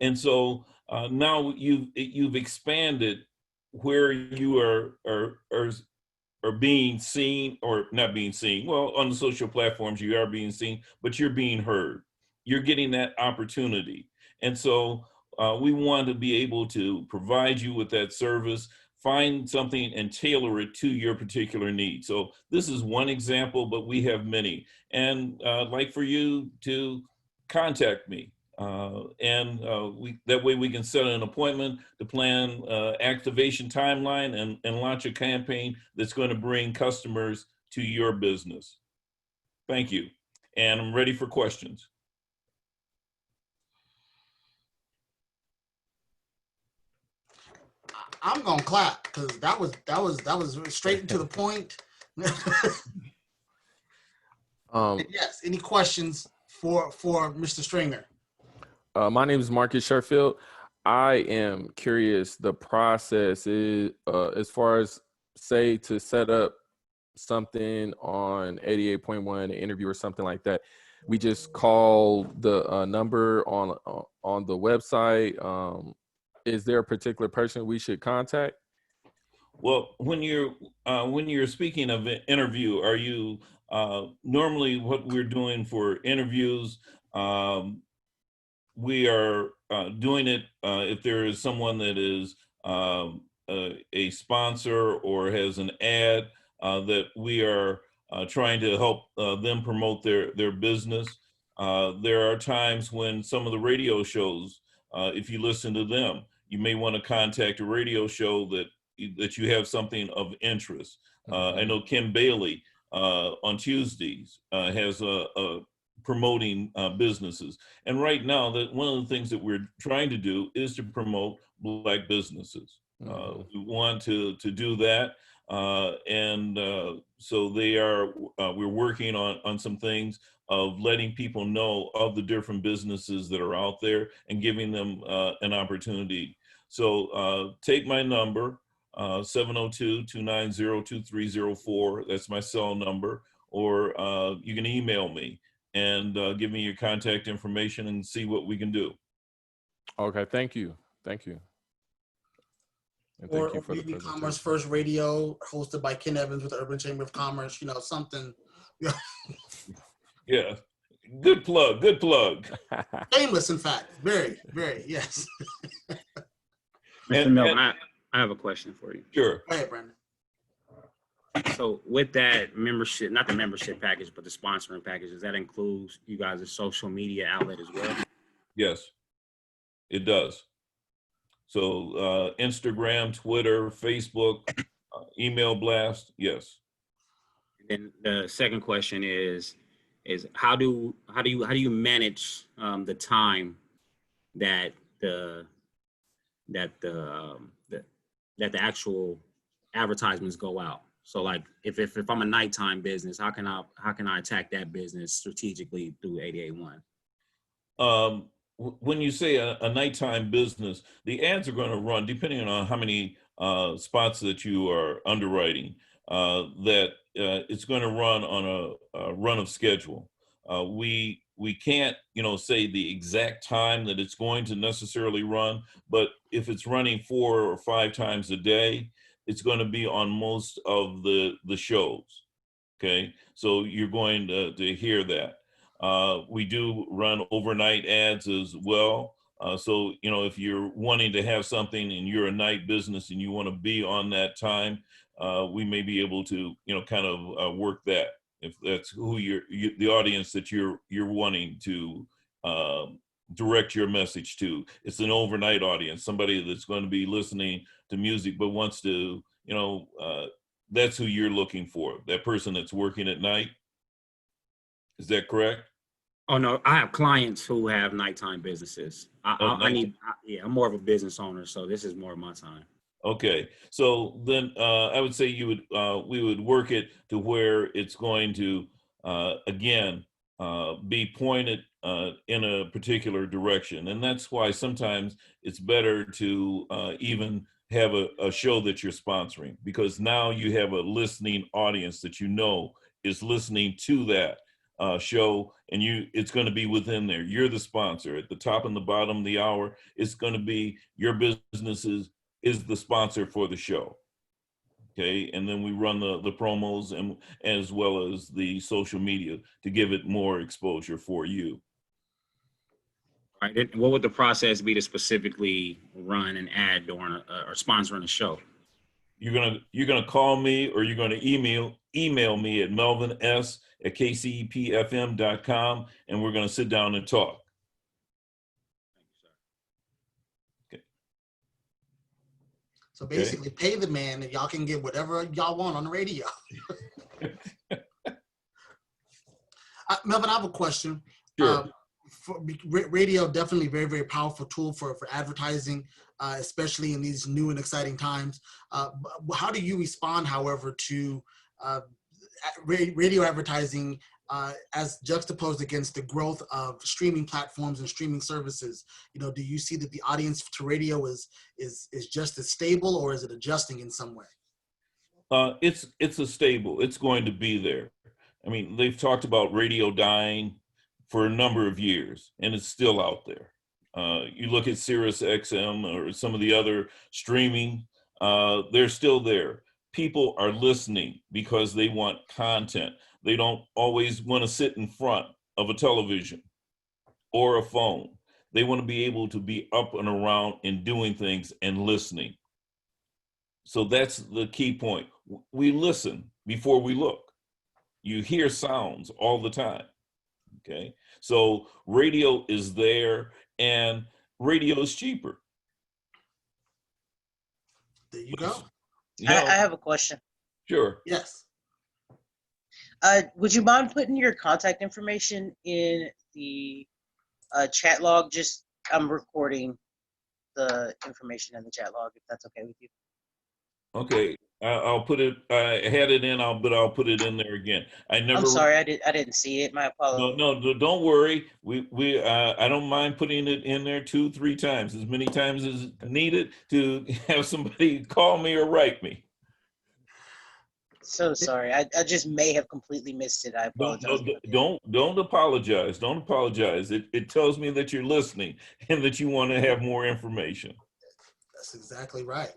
And so now you've expanded where you are being seen, or not being seen. Well, on the social platforms, you are being seen, but you're being heard. You're getting that opportunity. And so we want to be able to provide you with that service, find something and tailor it to your particular need. So this is one example, but we have many. And I'd like for you to contact me. That way we can set an appointment to plan activation timeline and launch a campaign that's going to bring customers to your business. Thank you. And I'm ready for questions. I'm gonna clap because that was straight to the point. Yes. Any questions for Mr. Stringer? My name is Marcus Sherfield. I am curious, the process is as far as, say, to set up something on 88.1, an interview or something like that. We just call the number on the website. Is there a particular person we should contact? Well, when you're speaking of an interview, are you normally what we're doing for interviews? We are doing it if there is someone that is a sponsor or has an ad that we are trying to help them promote their business. There are times when some of the radio shows, if you listen to them, you may want to contact a radio show that you have something of interest. I know Kim Bailey on Tuesdays has a promoting businesses. And right now, that one of the things that we're trying to do is to promote Black businesses. We want to do that. So we're working on some things of letting people know of the different businesses that are out there and giving them an opportunity. So take my number, 702-290-2304. That's my cell number. Or you can email me and give me your contact information and see what we can do. Okay, thank you. Thank you. And thank you for the presentation. Commerce First Radio, hosted by Ken Evans with the Urban Chamber of Commerce, something. Yeah, good plug, good plug. Shameless, in fact. Very, very, yes. Mr. Milton, I have a question for you. Sure. Go ahead, Brandon. So with that membership, not the membership package, but the sponsoring package, does that include you guys' social media outlet as well? Yes, it does. So Instagram, Twitter, Facebook, email blast, yes. And the second question is how do you manage the time that the that the actual advertisements go out? So like if I'm a nighttime business, how can I attack that business strategically through 881? When you say a nighttime business, the ads are going to run depending on how many spots that you are underwriting. It's going to run on a run of schedule. We can't say the exact time that it's going to necessarily run, but if it's running 4 or 5 times a day, it's going to be on most of the shows. Okay, so you're going to hear that. We do run overnight ads as well. So, if you're wanting to have something and you're a night business and you want to be on that time, we may be able to, kind of work that if that's who the audience that you're wanting to direct your message to. It's an overnight audience, somebody that's going to be listening to music but wants to, that's who you're looking for, that person that's working at night. Is that correct? Oh no, I have clients who have nighttime businesses. I'm more of a business owner, so this is more of my time. Okay, so then I would say we would work it to where it's going to again be pointed in a particular direction, and that's why sometimes it's better to even have a show that you're sponsoring, because now you have a listening audience that is listening to that show, and it's going to be within there. You're the sponsor at the top and the bottom of the hour. It's going to be your businesses is the sponsor for the show. Okay, and then we run the promos and as well as the social media to give it more exposure for you. All right. What would the process be to specifically run an ad during or sponsoring a show? You're gonna call me, or you're gonna email me at melvins@kcepfm.com, and we're gonna sit down and talk. So basically, pay the man, and y'all can get whatever y'all want on the radio. Melvin, I have a question. Sure. Radio, definitely very, very powerful tool for advertising, especially in these new and exciting times. How do you respond, however, to radio advertising as juxtaposed against the growth of streaming platforms and streaming services? Do you see that the audience to radio is just as stable, or is it adjusting in some way? It's a stable. It's going to be there. I mean, they've talked about radio dying for a number of years, and it's still out there. You look at Sirius XM or some of the other streaming, they're still there. People are listening because they want content. They don't always want to sit in front of a television or a phone. They want to be able to be up and around and doing things and listening. So that's the key point. We listen before we look. You hear sounds all the time. Okay, so radio is there, and radio is cheaper. There you go. I have a question. Sure. Yes. Would you mind putting your contact information in the chat log? I'm recording the information in the chat log, if that's okay with you. Okay, I'll put it. I had it in, but I'll put it in there again. I'm sorry, I didn't see it. My apologies. No, don't worry. I don't mind putting it in there 2-3 times, as many times as needed to have somebody call me or write me. So sorry. I just may have completely missed it. I apologize. Don't apologize. Don't apologize. It tells me that you're listening and that you want to have more information. That's exactly right.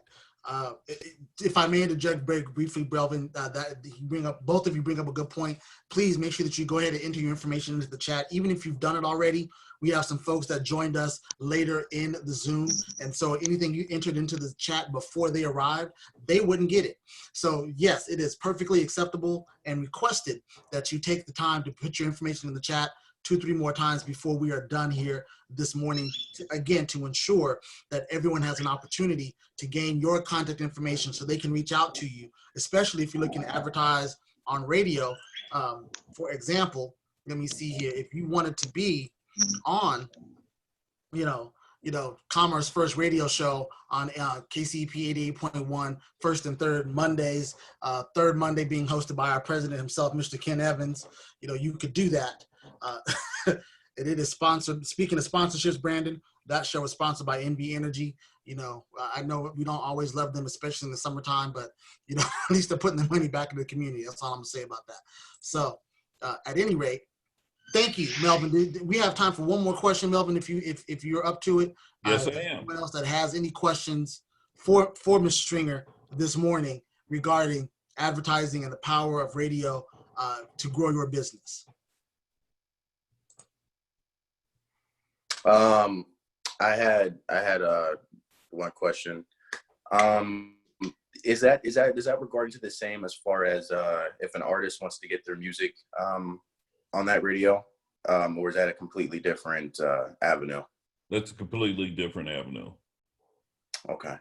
If I may interject very briefly, Belvin, that both of you bring up a good point. Please make sure that you go ahead and enter your information into the chat. Even if you've done it already, we have some folks that joined us later in the Zoom. And so anything you entered into the chat before they arrived, they wouldn't get it. So yes, it is perfectly acceptable and requested that you take the time to put your information in the chat 2-3 more times before we are done here this morning, to ensure that everyone has an opportunity to gain your contact information so they can reach out to you, especially if you're looking to advertise on radio. For example, let me see here. If you wanted to be on, Commerce First radio show on KCEP 88.1, first and third Mondays, third Monday being hosted by our president himself, Mr. Ken Evans, you could do that. It is sponsored. Speaking of sponsorships, Brandon, that show is sponsored by NB Energy. I know we don't always love them, especially in the summertime, but at least they're putting the money back into the community. That's all I'm gonna say about that. So, at any rate, thank you, Melvin. We have time for one more question, Melvin, if you're up to it. Yes, I am. Anyone else that has any questions for Ms. Stringer this morning regarding advertising and the power of radio to grow your business? I had one question. Is that regarding to the same as far as if an artist wants to get their music on that radio, or is that a completely different avenue? That's a completely different avenue. Okay.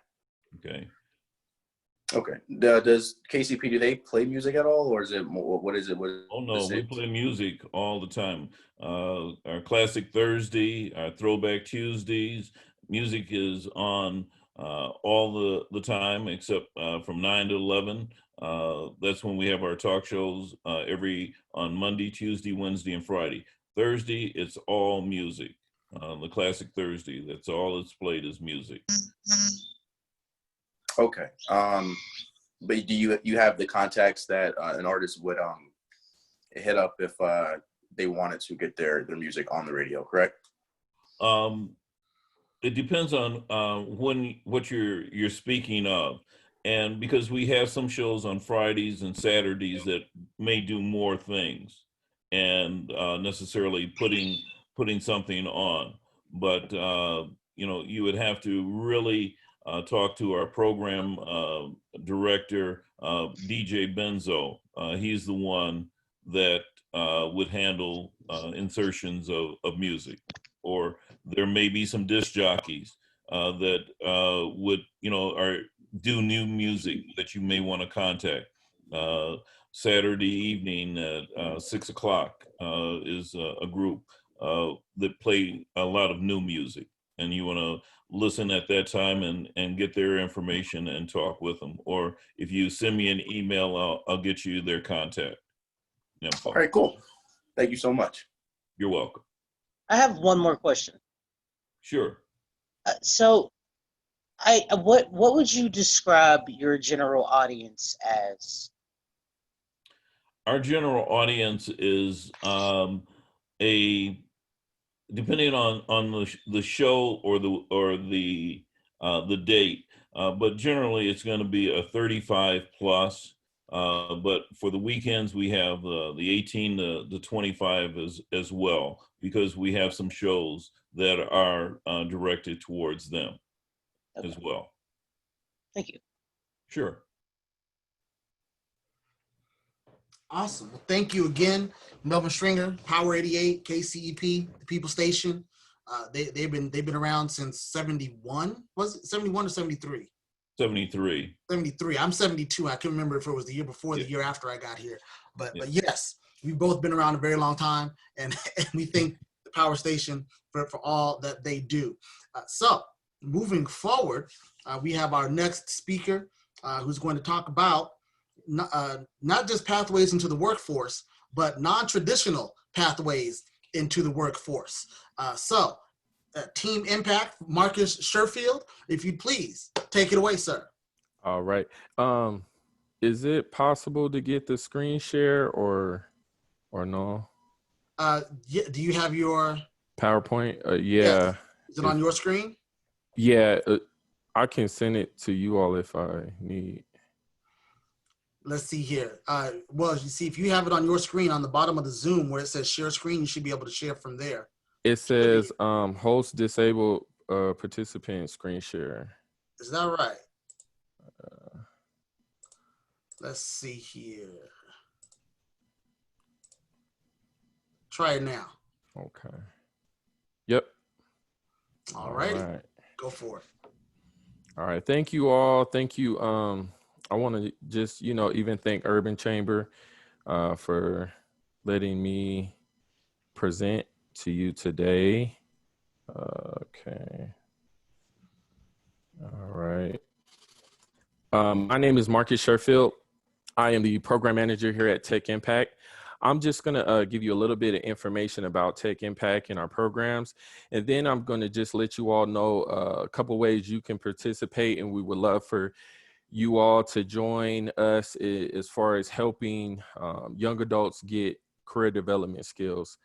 Does KCP, do they play music at all, or is it what is it? Oh no, we play music all the time. Our Classic Thursday, our Throwback Tuesdays, music is on all the time except from 9 to 11. That's when we have our talk shows on Monday, Tuesday, Wednesday, and Friday. Thursday, it's all music. The Classic Thursday, that's all it's played is music. Okay. But do you have the contacts that an artist would hit up if they wanted to get their music on the radio, correct? It depends on what you're speaking of, and because we have some shows on Fridays and Saturdays that may do more things and necessarily putting something on, but you would have to really talk to our program director, DJ Benzo. He's the one that would handle insertions of music. Or there may be some disc jockeys that would, do new music that you may want to contact. Saturday evening at 6 o'clock is a group that play a lot of new music, and you want to listen at that time and get their information and talk with them. Or if you send me an email, I'll get you their contact info. All right, cool. Thank you so much. You're welcome. I have one more question. Sure. What would you describe your general audience as? Our general audience is depending on the show or the date, but generally it's going to be a 35 plus. But for the weekends, we have the 18 to 25 as well, because we have some shows that are directed towards them as well. Thank you. Sure. Awesome. Well, thank you again, Melvin Stringer, Power 88, KCEP, the People Station. They've been around since 71. Was it 71 or 73? 73. 73. I'm 72. I can't remember if it was the year before or the year after I got here. But yes, we've both been around a very long time, and we thank the Power Station for all that they do. So moving forward, we have our next speaker who's going to talk about not just pathways into the workforce, but non-traditional pathways into the workforce. Team Impact, Marcus Sherfield, if you'd please take it away, sir. All right. Is it possible to get the screen share or no? Yeah, do you have your PowerPoint? Yeah. Yes. Is it on your screen? Yeah. I can send it to you all if I need. Let's see here. Well, you see, if you have it on your screen on the bottom of the Zoom where it says share screen, you should be able to share from there. It says host disabled participant screen share. Is that right? Let's see here. Try it now. Okay. Yep. All right. Go for it. All right. Thank you all. Thank you. I want to just, even thank Urban Chamber for letting me present to you today. Okay. All right. My name is Marcus Sherfield. I am the program manager here at Tech Impact. I'm just going to give you a little bit of information about Tech Impact and our programs. And then I'm going to just let you all know a couple ways you can participate. And we would love for you all to join us as far as helping young adults get career development skills.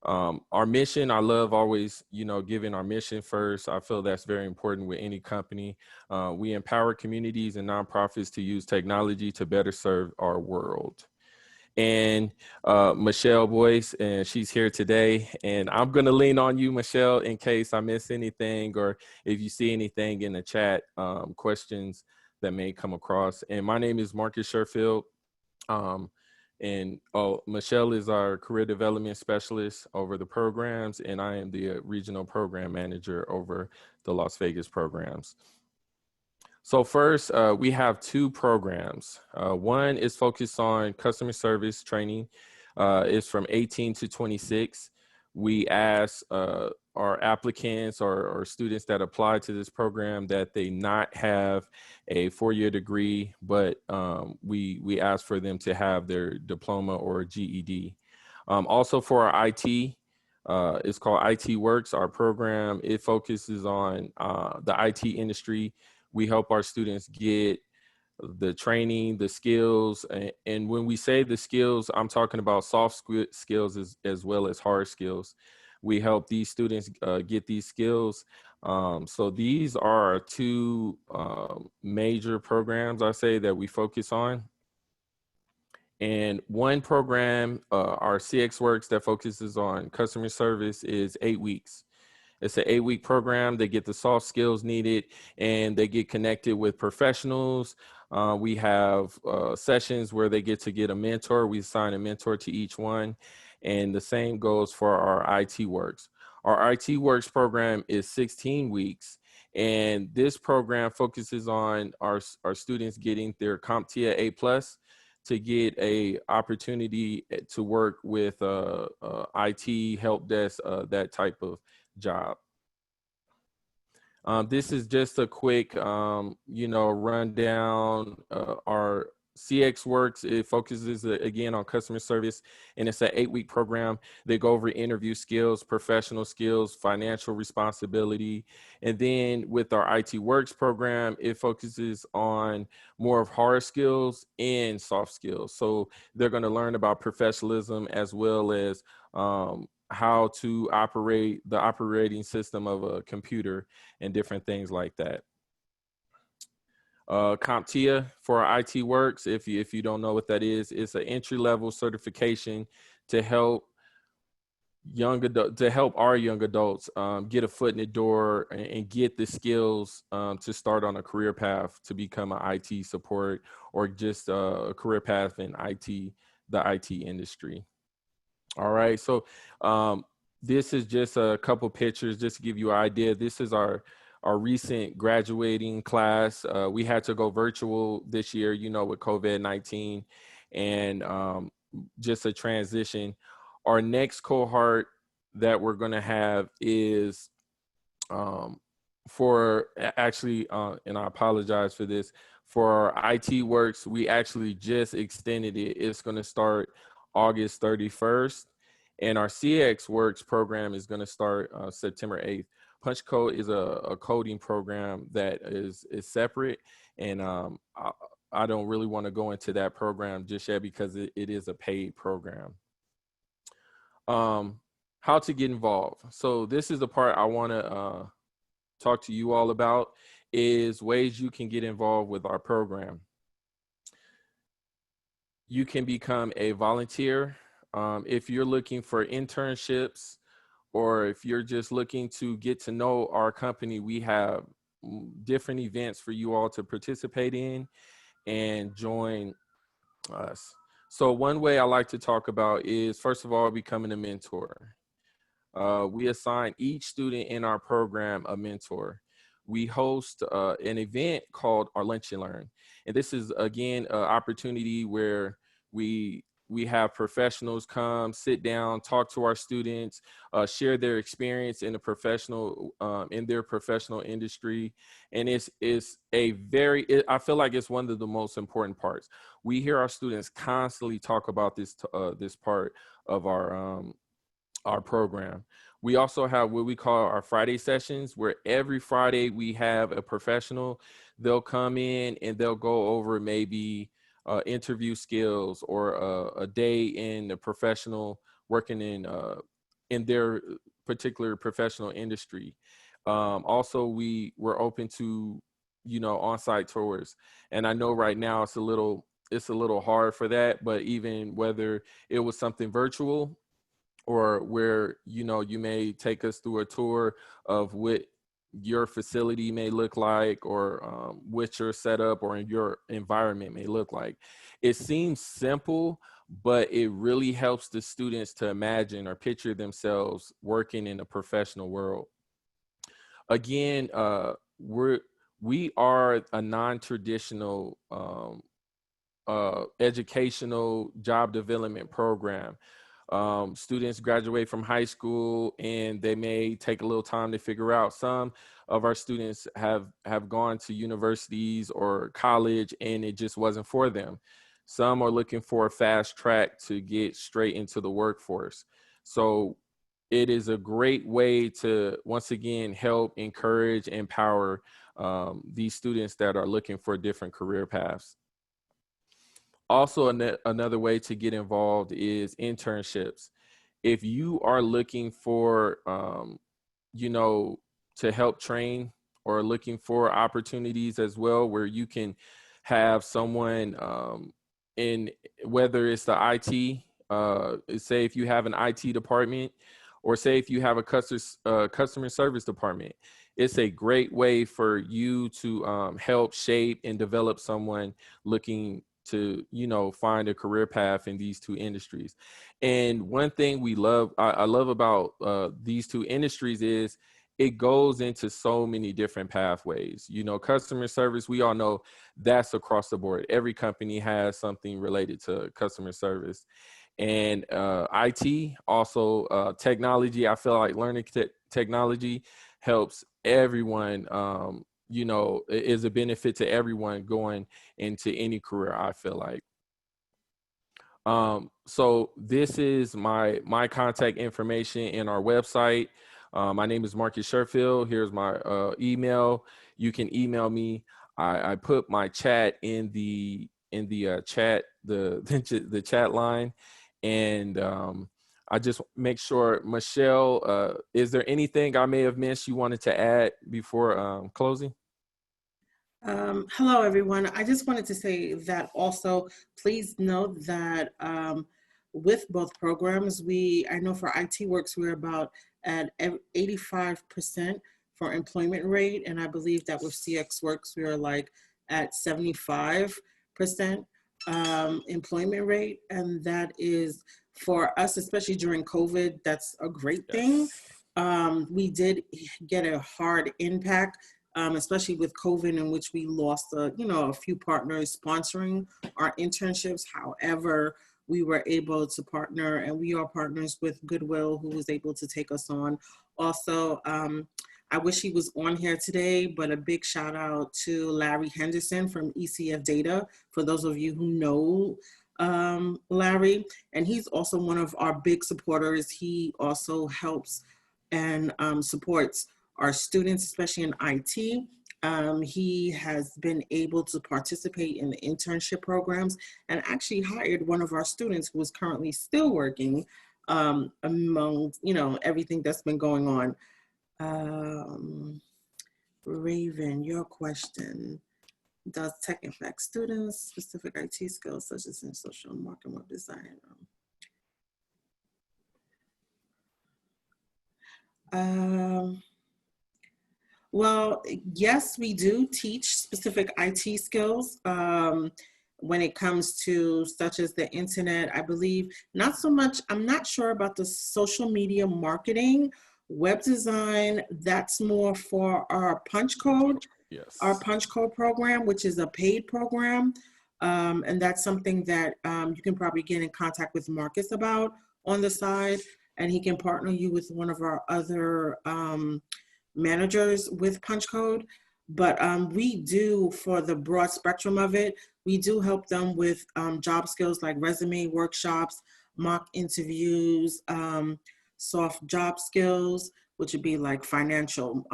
Our mission, I love always, giving our mission first. I feel that's very important with any company. We empower communities and nonprofits to use technology to better serve our world. And Michelle Boyce, and she's here today. And I'm going to lean on you, Michelle, in case I miss anything or if you see anything in the chat, questions that may come across. And my name is Marcus Sherfield. Michelle is our career development specialist over the programs, and I am the regional program manager over the Las Vegas programs. So first, we have two programs. One is focused on customer service training. It's from 18 to 26. We ask our applicants or students that apply to this program that they not have a 4-year degree, but we ask for them to have their diploma or GED. Also for our IT, it's called IT Works. Our program, it focuses on the IT industry. We help our students get the training, the skills. And when we say the skills, I'm talking about soft skills as well as hard skills. We help these students get these skills. So these are two major programs, I say, that we focus on. And one program, our CX Works, that focuses on customer service is 8 weeks. It's an 8-week program. They get the soft skills needed and they get connected with professionals. We have sessions where they get a mentor. We assign a mentor to each one. And the same goes for our IT Works. Our IT Works program is 16 weeks. And this program focuses on our students getting their CompTIA A+ to get a opportunity to work with IT, help desk, that type of job. This is just a quick, rundown. Our CX Works, it focuses again on customer service, and it's an 8-week program. They go over interview skills, professional skills, financial responsibility. And then with our IT Works program, it focuses on more of hard skills and soft skills. So they're going to learn about professionalism as well as how to operate the operating system of a computer and different things like that. CompTIA for IT Works, if you don't know what that is, it's an entry-level certification to help our young adults get a foot in the door and get the skills to start on a career path to become an IT support or just a career path in the IT industry. All right, so this is just a couple pictures just to give you an idea. This is our recent graduating class. We had to go virtual this year, with COVID-19 and just a transition. Our next cohort that we're going to have is for actually, and I apologize for this, for our IT Works, we actually just extended it. It's going to start August 31st. And our CX Works program is going to start September 8th. Punch Code is a coding program that is separate. And I don't really want to go into that program just yet because it is a paid program. How to get involved. So this is the part I want to talk to you all about. is ways you can get involved with our program. You can become a volunteer. If you're looking for internships, or if you're just looking to get to know our company, we have different events for you all to participate in and join us. So one way I like to talk about is, first of all, becoming a mentor. We assign each student in our program a mentor. We host an event called our Lunch and Learn. And this is, again, an opportunity where we have professionals come, sit down, talk to our students, share their experience in in their professional industry. And I feel like it's one of the most important parts. We hear our students constantly talk about this part of our program. We also have what we call our Friday sessions, where every Friday we have a professional. They'll come in and they'll go over maybe interview skills, or a day in the professional, working in their particular professional industry. Also, we're open to, on-site tours. And I know right now it's a little hard for that, but even whether it was something virtual, or where you may take us through a tour of what your facility may look like, or what your setup or in your environment may look like. It seems simple, but it really helps the students to imagine or picture themselves working in a professional world. Again, we are a non-traditional educational job development program. Students graduate from high school and they may take a little time to figure out. Some of our students have gone to universities or college and it just wasn't for them. Some are looking for a fast track to get straight into the workforce. So it is a great way to, once again, help, encourage, empower these students that are looking for different career paths. Also, another way to get involved is internships. If you are looking for, to help train, or looking for opportunities as well, where you can have someone in, whether it's the IT, say if you have an IT department, or say if you have a customer service department, it's a great way for you to help shape and develop someone looking to find a career path in these two industries. And one thing I love about these two industries is it goes into so many different pathways. Customer service, we all know that's across the board. Every company has something related to customer service. And IT, also technology. I feel like learning technology helps everyone, is a benefit to everyone going into any career, I feel like. So this is my contact information in our website. My name is Marcus Sherfield. Here's my email. You can email me. I put my chat in the chat, the chat line. And I just make sure, Michelle, is there anything I may have missed you wanted to add before closing? Hello, everyone. I just wanted to say that also, please note that with both programs, I know for IT Works, we're about at 85% for employment rate. And I believe that with CX Works, we are like at 75% employment rate. And that is, for us, especially during COVID, that's a great thing. We did get a hard impact, especially with COVID, in which we lost a few partners sponsoring our internships. However, we were able to partner, and we are partners with Goodwill, who was able to take us on. Also, I wish he was on here today, but a big shout out to Larry Henderson from ECF Data, for those of you who know Larry. And he's also one of our big supporters. He also helps and supports our students, especially in IT. He has been able to participate in the internship programs and actually hired one of our students who is currently still working among everything that's been going on. Raven, your question. Does tech impact students specific IT skills such as in social marketing, web design? Well, yes, we do teach specific IT skills when it comes to such as the internet. I believe not so much, I'm not sure about the social media marketing, web design, that's more for our punch code. Yes. Our punch code program, which is a paid program. And that's something that you can probably get in contact with Marcus about on the side, and he can partner you with one of our other managers with punch code. But we do, for the broad spectrum of it, we do help them with job skills like resume workshops, mock interviews, soft job skills, which would be like financial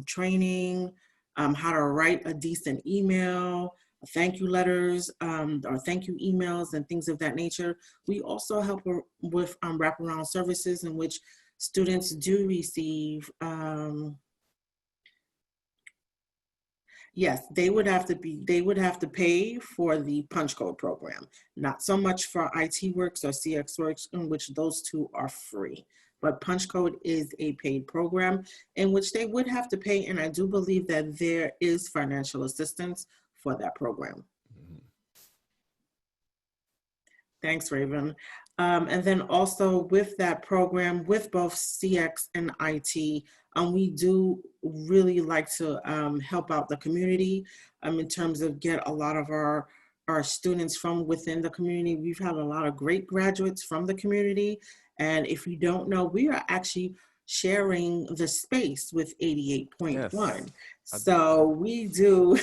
training, how to write a decent email, thank you letters, or thank you emails and things of that nature. We also help with wraparound services in which students do receive, yes, they would have to pay for the punch code program, not so much for IT Works or CX Works, in which those two are free. But punch code is a paid program in which they would have to pay, and I do believe that there is financial assistance for that program. Thanks, Raven. And then also with that program, with both CX and IT, we do really like to help out the community in terms of get a lot of our students from within the community. We've had a lot of great graduates from the community. And if you don't know, we are actually sharing the space with 88.1. Yes. So we do,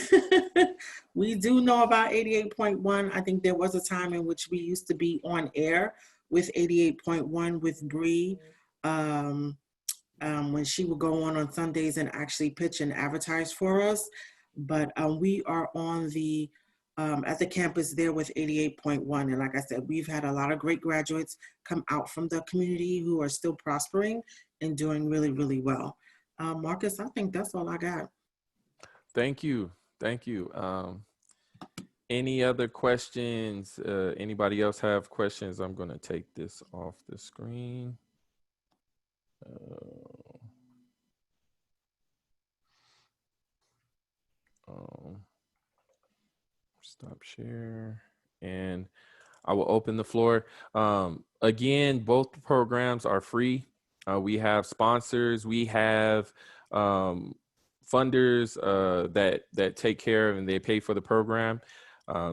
we do know about 88.1. I think there was a time in which we used to be on air with 88.1 with Bree, when she would go on Sundays and actually pitch and advertise for us. But we are on the, at the campus there with 88.1. And like I said, we've had a lot of great graduates come out from the community who are still prospering and doing really, really well. Marcus, I think that's all I got. Thank you. Thank you. Any other questions? Anybody else have questions? I'm going to take this off the screen. Stop share, and I will open the floor. Again, both programs are free. We have sponsors. We have funders that take care of and they pay for the program.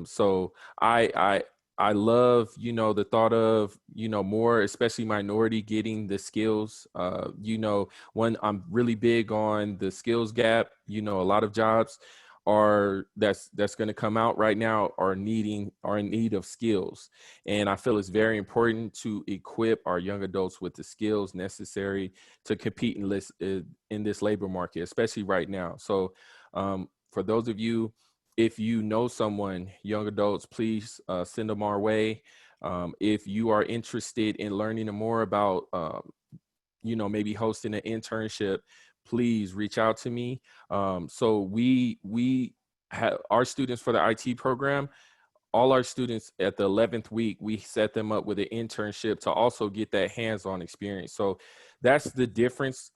So I love, the thought of, more, especially minority, getting the skills. I'm really big on the skills gap. A lot of jobs that's going to come out right now are in need of skills. And I feel it's very important to equip our young adults with the skills necessary to compete in this labor market, especially right now. So for those of you, if you know someone, young adults, please send them our way. If you are interested in learning more about, maybe hosting an internship, please reach out to me. So we have our students for the IT program. All our students at the 11th week, we set them up with an internship to also get that hands-on experience. So that's the difference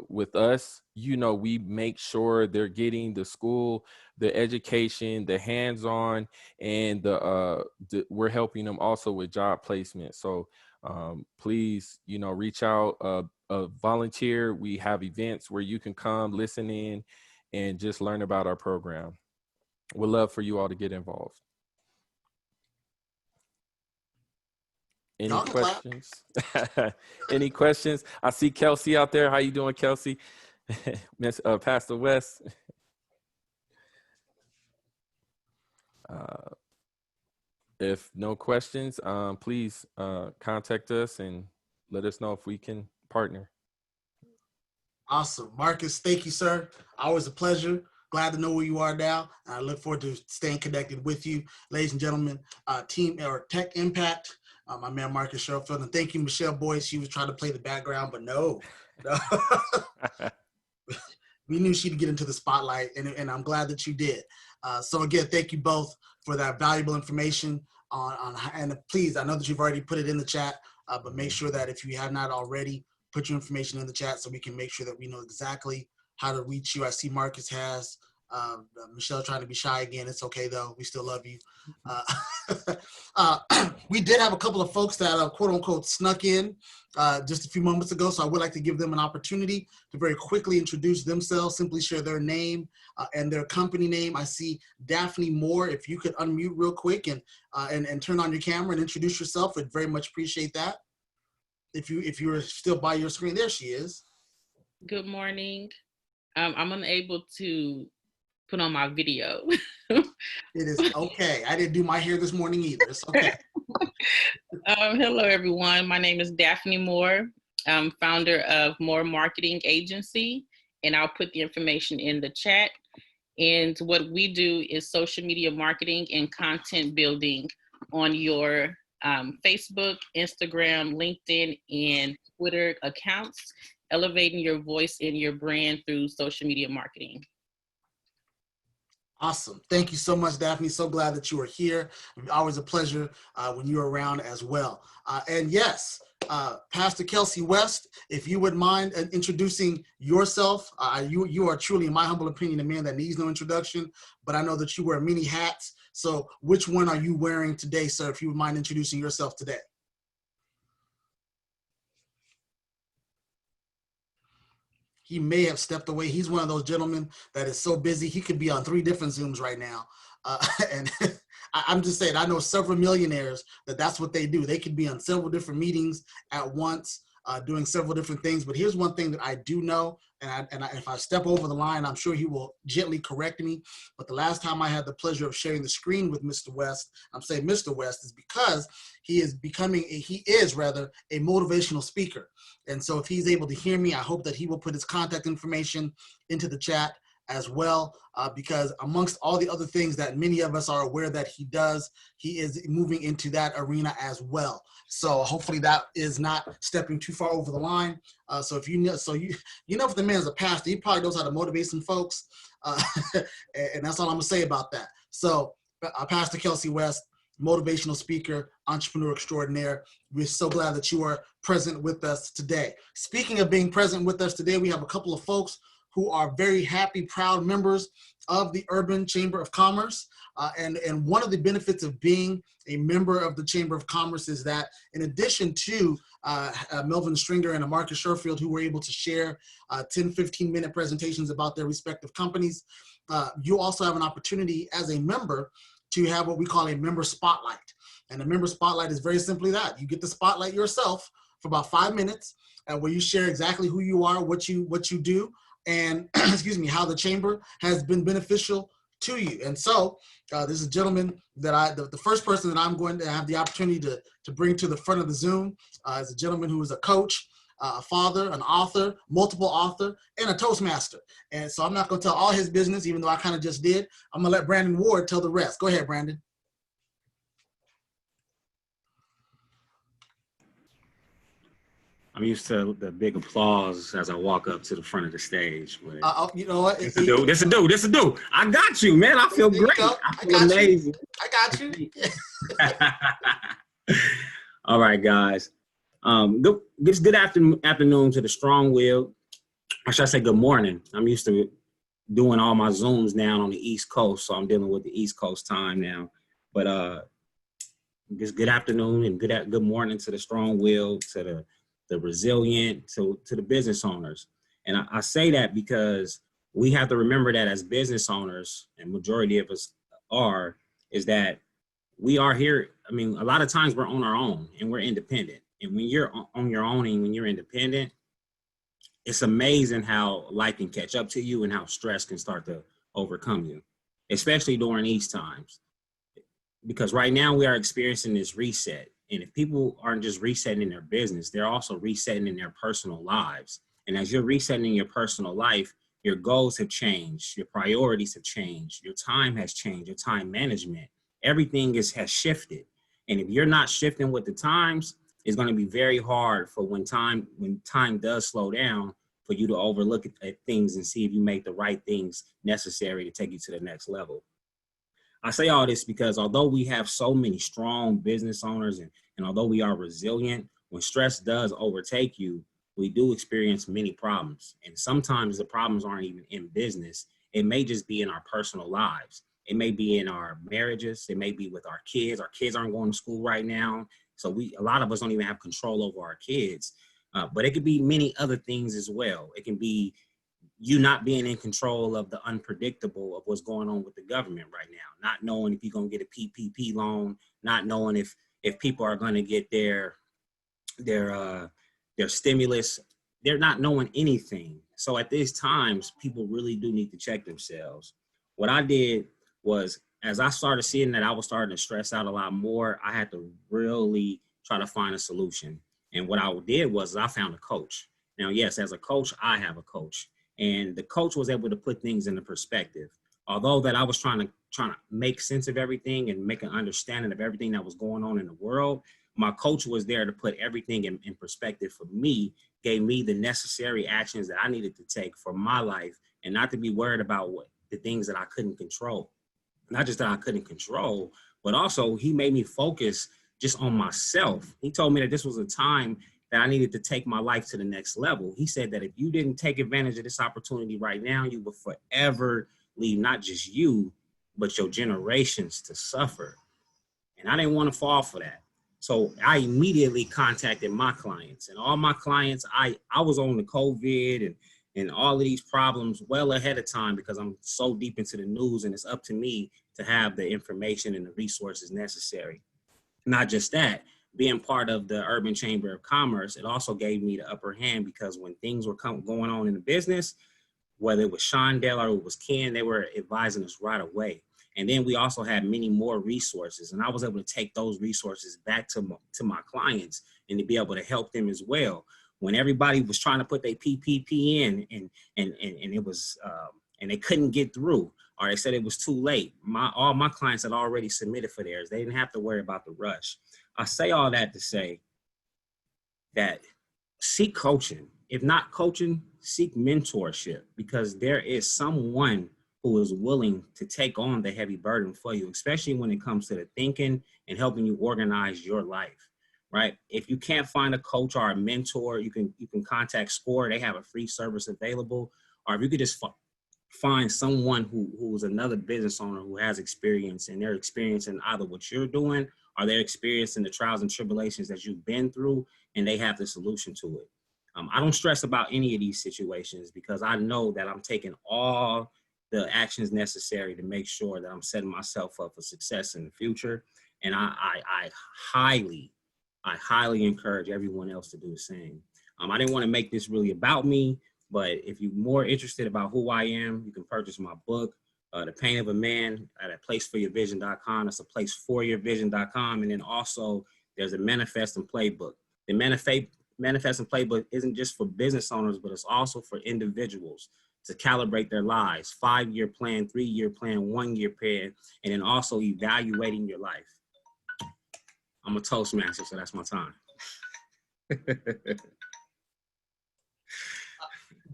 with us. We make sure they're getting the school, the education, the hands-on, and we're helping them also with job placement. So please, reach out, volunteer. We have events where you can come, listen in, and just learn about our program. We'd love for you all to get involved. Any questions? Any questions? I see Kelsey out there. How you doing, Kelsey? Miss Pastor West. If no questions, please contact us and let us know if we can partner. Awesome. Marcus, thank you, sir. Always a pleasure. Glad to know where you are now. I look forward to staying connected with you. Ladies and gentlemen, Team or Tech Impact, my man Marcus Sherfield, and thank you, Michelle Boyce. She was trying to play the background, but no. we knew she'd get into the spotlight, and I'm glad that you did. So again, thank you both for that valuable information and please, I know that you've already put it in the chat, but make sure that if you have not already, put your information in the chat so we can make sure that we know exactly how to reach you. I see Marcus has, Michelle trying to be shy again. It's okay though, we still love you. We did have a couple of folks that quote unquote snuck in just a few moments ago, so I would like to give them an opportunity to very quickly introduce themselves, simply share their name and their company name. I see Daphne Moore. If you could unmute real quick and turn on your camera and introduce yourself, we'd very much appreciate that. If you're still by your screen, there she is. Good morning. I'm unable to put on my video. It is okay. I didn't do my hair this morning either. It's okay. Hello, everyone. My name is Daphne Moore. I'm founder of Moore Marketing Agency, and I'll put the information in the chat. And what we do is social media marketing and content building on your Facebook, Instagram, LinkedIn, and Twitter accounts, elevating your voice and your brand through social media marketing. Awesome. Thank you so much, Daphne. So glad that you are here. Always a pleasure when you're around as well. And yes, Pastor Kelsey West, if you would mind introducing yourself. You are truly, in my humble opinion, a man that needs no introduction, but I know that you wear many hats. So which one are you wearing today, sir, if you would mind introducing yourself today? He may have stepped away. He's one of those gentlemen that is so busy, he could be on 3 different Zooms right now. And I'm just saying, I know several millionaires that's what they do. They could be on several different meetings at once, doing several different things. But here's one thing that I do know, and if I step over the line, I'm sure he will gently correct me. But the last time I had the pleasure of sharing the screen with Mr. West, I'm saying Mr. West, is because he is a motivational speaker. And so if he's able to hear me, I hope that he will put his contact information into the chat as well, because amongst all the other things that many of us are aware that he does, he is moving into that arena as well. So hopefully that is not stepping too far over the line. So if you know, if the man's a pastor, he probably knows how to motivate some folks, and that's all I'm gonna say about that. So Pastor Kelsey West, motivational speaker, entrepreneur extraordinaire. We're so glad that you are present with us today. Speaking of being present with us today, we have a couple of folks who are very happy, proud members of the Urban Chamber of Commerce. And one of the benefits of being a member of the Chamber of Commerce is that in addition to Melvin Stringer and Marcus Sherfield, who were able to share 10, 15-minute presentations about their respective companies, you also have an opportunity as a member to have what we call a member spotlight. And a member spotlight is very simply that. You get to spotlight yourself for about 5 minutes, where you share exactly who you are, what you do, and excuse me, how the chamber has been beneficial to you. And so this is a gentleman that the first person that I'm going to have the opportunity to bring to the front of the Zoom is a gentleman who is a coach, a father, an author, multiple author, and a Toastmaster. And so I'm not going to tell all his business, even though I kind of just did. I'm going to let Brandon Ward tell the rest. Go ahead, Brandon. I'm used to the big applause as I walk up to the front of the stage. You know what? This a do. I got you, man. I feel great. I feel amazing. I got you. All right, guys. Good afternoon to the strong will. Or should I say good morning? I'm used to doing all my Zooms down on the East Coast, so I'm dealing with the East Coast time now. But just good afternoon and good morning to the strong will, to the resilient, to the business owners. And I say that because we have to remember that as business owners, and majority of us is that we are here. I mean, a lot of times we're on our own and we're independent. And when you're on your own and when you're independent, it's amazing how life can catch up to you and how stress can start to overcome you, especially during these times. Because right now we are experiencing this reset. And if people aren't just resetting in their business, they're also resetting in their personal lives. And as you're resetting in your personal life, your goals have changed, your priorities have changed, your time has changed, your time management, everything has shifted. And if you're not shifting with the times, it's going to be very hard for when time does slow down, for for you to overlook at things and see if you make the right things necessary to take you to the next level. I say all this because although we have so many strong business owners and although we are resilient, when stress does overtake you, we do experience many problems. And sometimes the problems aren't even in business. It may just be in our personal lives. It may be in our marriages. It may be with our kids. Our kids aren't going to school right now. So a lot of us don't even have control over our kids. But it could be many other things as well. It can be you not being in control of the unpredictable of what's going on with the government right now, not knowing if you're going to get a PPP loan, not knowing if people are going to get their stimulus. They're not knowing anything. So at these times, people really do need to check themselves. What I did was, as I started seeing that I was starting to stress out a lot more, I had to really try to find a solution. And what I did was I found a coach. Now, yes, as a coach, I have a coach. And the coach was able to put things into perspective. Although that I was trying to make sense of everything and make an understanding of everything that was going on in the world, my coach was there to put everything in perspective for me, gave me the necessary actions that I needed to take for my life and not to be worried about the things that I couldn't control. Not just that I couldn't control, but also he made me focus just on myself. He told me that this was a time that I needed to take my life to the next level. He said that if you didn't take advantage of this opportunity right now, you would forever leave not just you, but your generations to suffer. And I didn't want to fall for that. So I immediately contacted my clients, and all my clients, I was on the COVID and all of these problems well ahead of time because I'm so deep into the news, and it's up to me to have the information and the resources necessary. Not just that, being part of the Urban Chamber of Commerce, it also gave me the upper hand because when things were going on in the business, whether it was Shondell or it was Ken, they were advising us right away. And then we also had many more resources, and I was able to take those resources back to my clients and to be able to help them as well. When everybody was trying to put their PPP in and it was and they couldn't get through, or they said it was too late, all my clients had already submitted for theirs. They didn't have to worry about the rush. I say all that to say that seek coaching. If not coaching, seek mentorship, because there is someone who is willing to take on the heavy burden for you, especially when it comes to the thinking and helping you organize your life, right? If you can't find a coach or a mentor, you can contact SCORE. They have a free service available. Or if you could just find someone who is another business owner who has experience, and they're experiencing either what you're doing or they're experiencing the trials and tribulations that you've been through, and they have the solution to it. I don't stress about any of these situations because I know that I'm taking all the actions necessary to make sure that I'm setting myself up for success in the future. And I highly encourage everyone else to do the same. I didn't want to make this really about me, but if you're more interested about who I am, you can purchase my book, The Pain of a Man, at placeforyourvision.com. That's a placeforyourvision.com. And then also there's a Manifest and Playbook. The Manifest and Playbook isn't just for business owners, but it's also for individuals to calibrate their lives, 5-year plan, 3-year plan, 1-year plan, and then also evaluating your life. I'm a Toastmaster, so that's my time.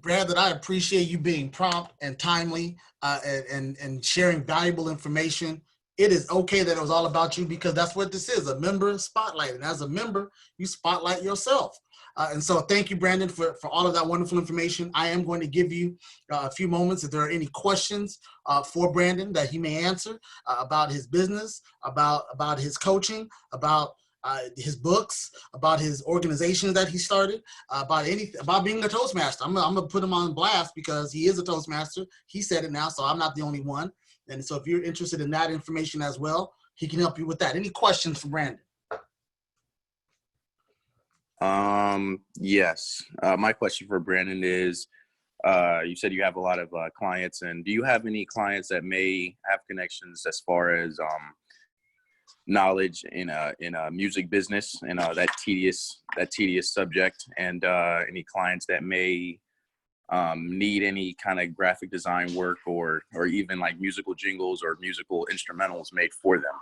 Brandon, I appreciate you being prompt and timely and sharing valuable information. It is okay that it was all about you because that's what this is, a member spotlight. And as a member, you spotlight yourself. And so thank you, Brandon, for all of that wonderful information. I am going to give you a few moments if there are any questions for Brandon that he may answer about his business, about his coaching, about his books, about his organizations that he started, about being a Toastmaster. I'm gonna put him on blast because he is a Toastmaster. He said it now, so I'm not the only one. And so if you're interested in that information as well, he can help you with that. Any questions for Brandon? Yes. My question for Brandon is, you said you have a lot of clients, and do you have any clients that may have connections as far as knowledge in a music business and that tedious subject, and any clients that may need any kind of graphic design work or even like musical jingles or musical instrumentals made for them?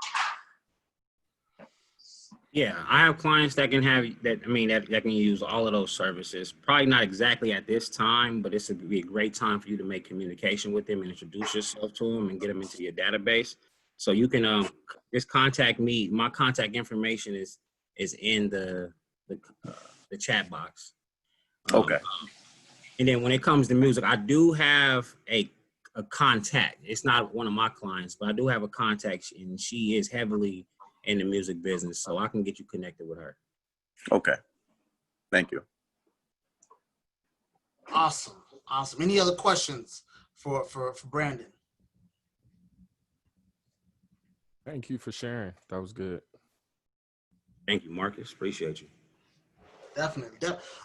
Yeah, I have clients that can have that. I mean, that can use all of those services. Probably not exactly at this time, but this would be a great time for you to make communication with them and introduce yourself to them and get them into your database. So you can just contact me. My contact information is in the, uh, the chat box. Okay. And then when it comes to music, I do have a contact. It's not one of my clients, but I do have a contact, and she is heavily in the music business, so I can get you connected with her. Okay. Thank you. Awesome. Awesome. Any other questions for Brandon? Thank you for sharing. That was good. Thank you, Marcus. Appreciate you. Definitely.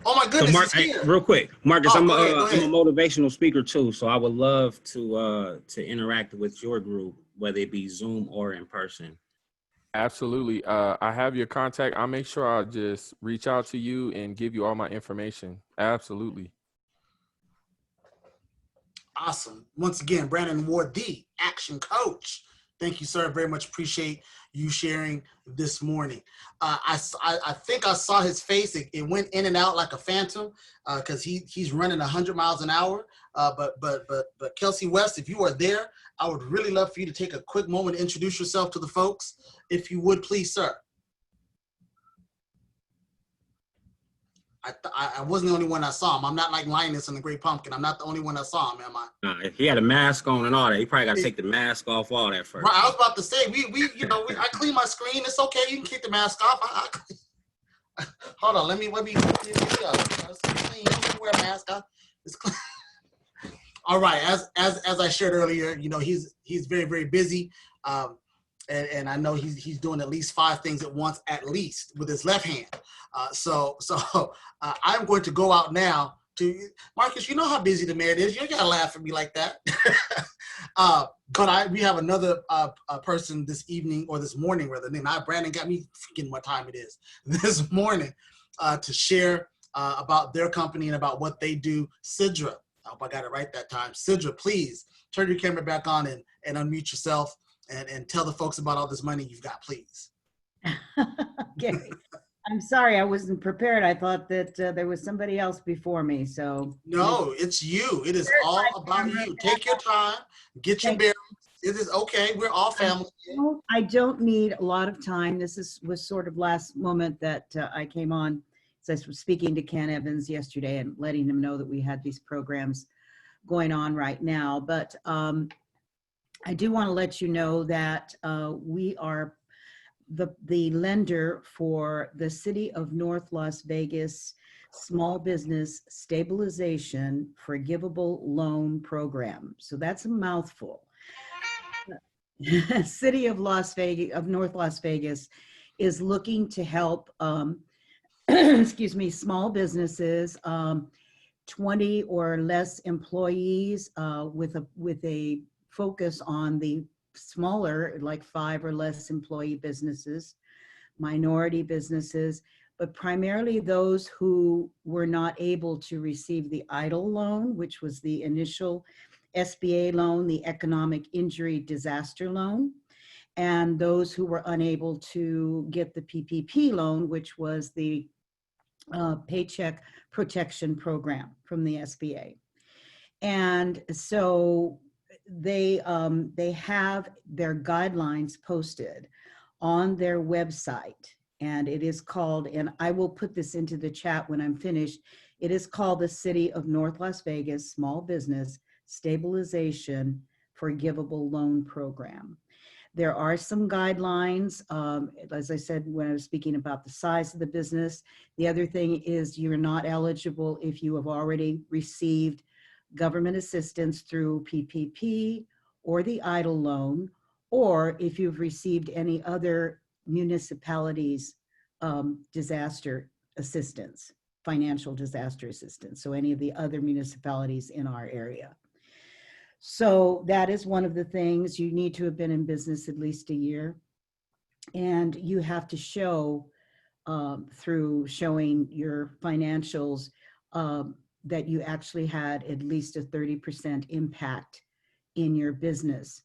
Oh my goodness. So hey, real quick, Marcus, Oh, I'm go ahead. a motivational speaker too, so I would love to interact with your group, whether it be Zoom or in person. Absolutely. I have your contact. I'll make sure I'll just reach out to you and give you all my information. Absolutely. Awesome. Once again, Brandon Ward, the action coach. Thank you, sir. Very much appreciate you sharing this morning. I think I saw his face. It went in and out like a phantom because he's running 100 miles an hour. But Kelsey West, if you are there, I would really love for you to take a quick moment to introduce yourself to the folks, if you would, please, sir. I wasn't the only one that saw him. I'm not like Linus and the Great Pumpkin. I'm not the only one that saw him, am I? He had a mask on and all that. He probably got to take the mask off, all that first. Right, I was about to say, I clean my screen. It's okay. You can keep the mask off. Hold on. Let me clean. Wear a mask off. It's clean. All right. As I shared earlier, he's very, very busy. And I know he's doing at least 5 things at once, at least with his left hand. So I'm going to go out now to Marcus. You know how busy the man is. You gotta laugh at me like that. But we have another person this evening, or this morning rather. Brandon got me thinking what time it is this morning to share about their company and about what they do. Sidra, I hope I got it right that time. Sidra, please turn your camera back on and unmute yourself. And tell the folks about all this money you've got, please. Okay. I'm sorry, I wasn't prepared. I thought that there was somebody else before me. So no, it's you. It is all about you. Take your time. Get your bearings. It is okay. We're all family. I don't need a lot of time. This was sort of last moment that I came on. So I was speaking to Ken Evans yesterday and letting him know that we had these programs going on right now. But I do want to let you know that we are the lender for the City of North Las Vegas Small Business Stabilization Forgivable Loan Program. So that's a mouthful. City of North Las Vegas is looking to help, excuse me, small businesses, 20 or less employees with a focus on the smaller, like 5 or less employee businesses, minority businesses, but primarily those who were not able to receive the EIDL loan, which was the initial SBA loan, the Economic Injury Disaster Loan, and those who were unable to get the PPP loan, which was the Paycheck Protection Program from the SBA. And so they have their guidelines posted on their website, and it is called, and I will put this into the chat when I'm finished, it is called the City of North Las Vegas Small Business Stabilization Forgivable Loan Program. There are some guidelines, as I said when I was speaking about the size of the business. The other thing is you're not eligible if you have already received government assistance through PPP or the EIDL loan, or if you've received any other municipalities disaster assistance, financial disaster assistance, so any of the other municipalities in our area. So that is one of the things. You need to have been in business at least a year, and you have to show through showing your financials that you actually had at least a 30% impact in your business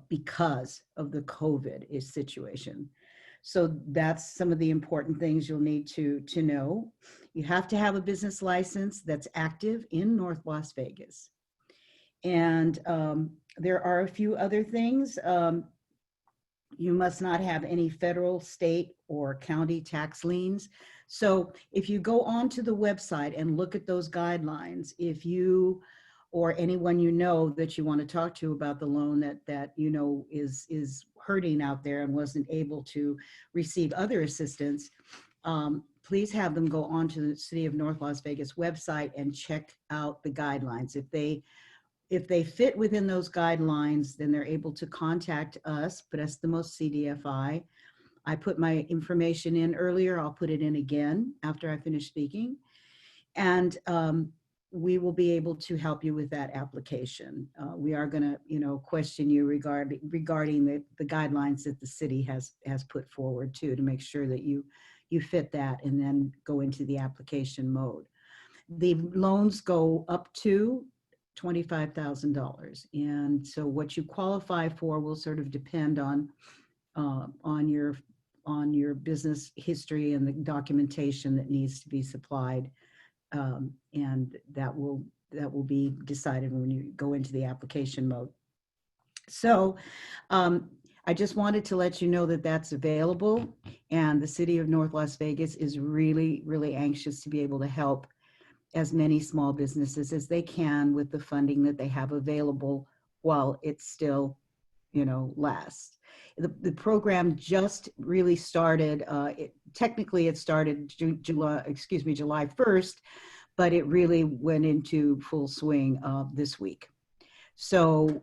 because of the COVID situation. So that's some of the important things you'll need to know. You have to have a business license that's active in North Las Vegas. And there are a few other things. You must not have any federal, state, or county tax liens. So if you go onto the website and look at those guidelines, if you or anyone you know that you want to talk to about the loan that you know is hurting out there and wasn't able to receive other assistance, please have them go onto the City of North Las Vegas website and check out the guidelines. If they fit within those guidelines, then they're able to contact us, put us the most CDFI. I put my information in earlier. I'll put it in again after I finish speaking. And we will be able to help you with that application. We are going to, question you regarding the guidelines that the city has put forward too, to make sure that you fit that and then go into the application mode. The loans go up to $25,000. And so what you qualify for will sort of depend on your business history and the documentation that needs to be supplied. And that will be decided when you go into the application mode. So I just wanted to let you know that that's available, and the City of North Las Vegas is really, really anxious to be able to help as many small businesses as they can with the funding that they have available while it still, lasts. The program just really started, technically it started July 1st, but it really went into full swing this week. So,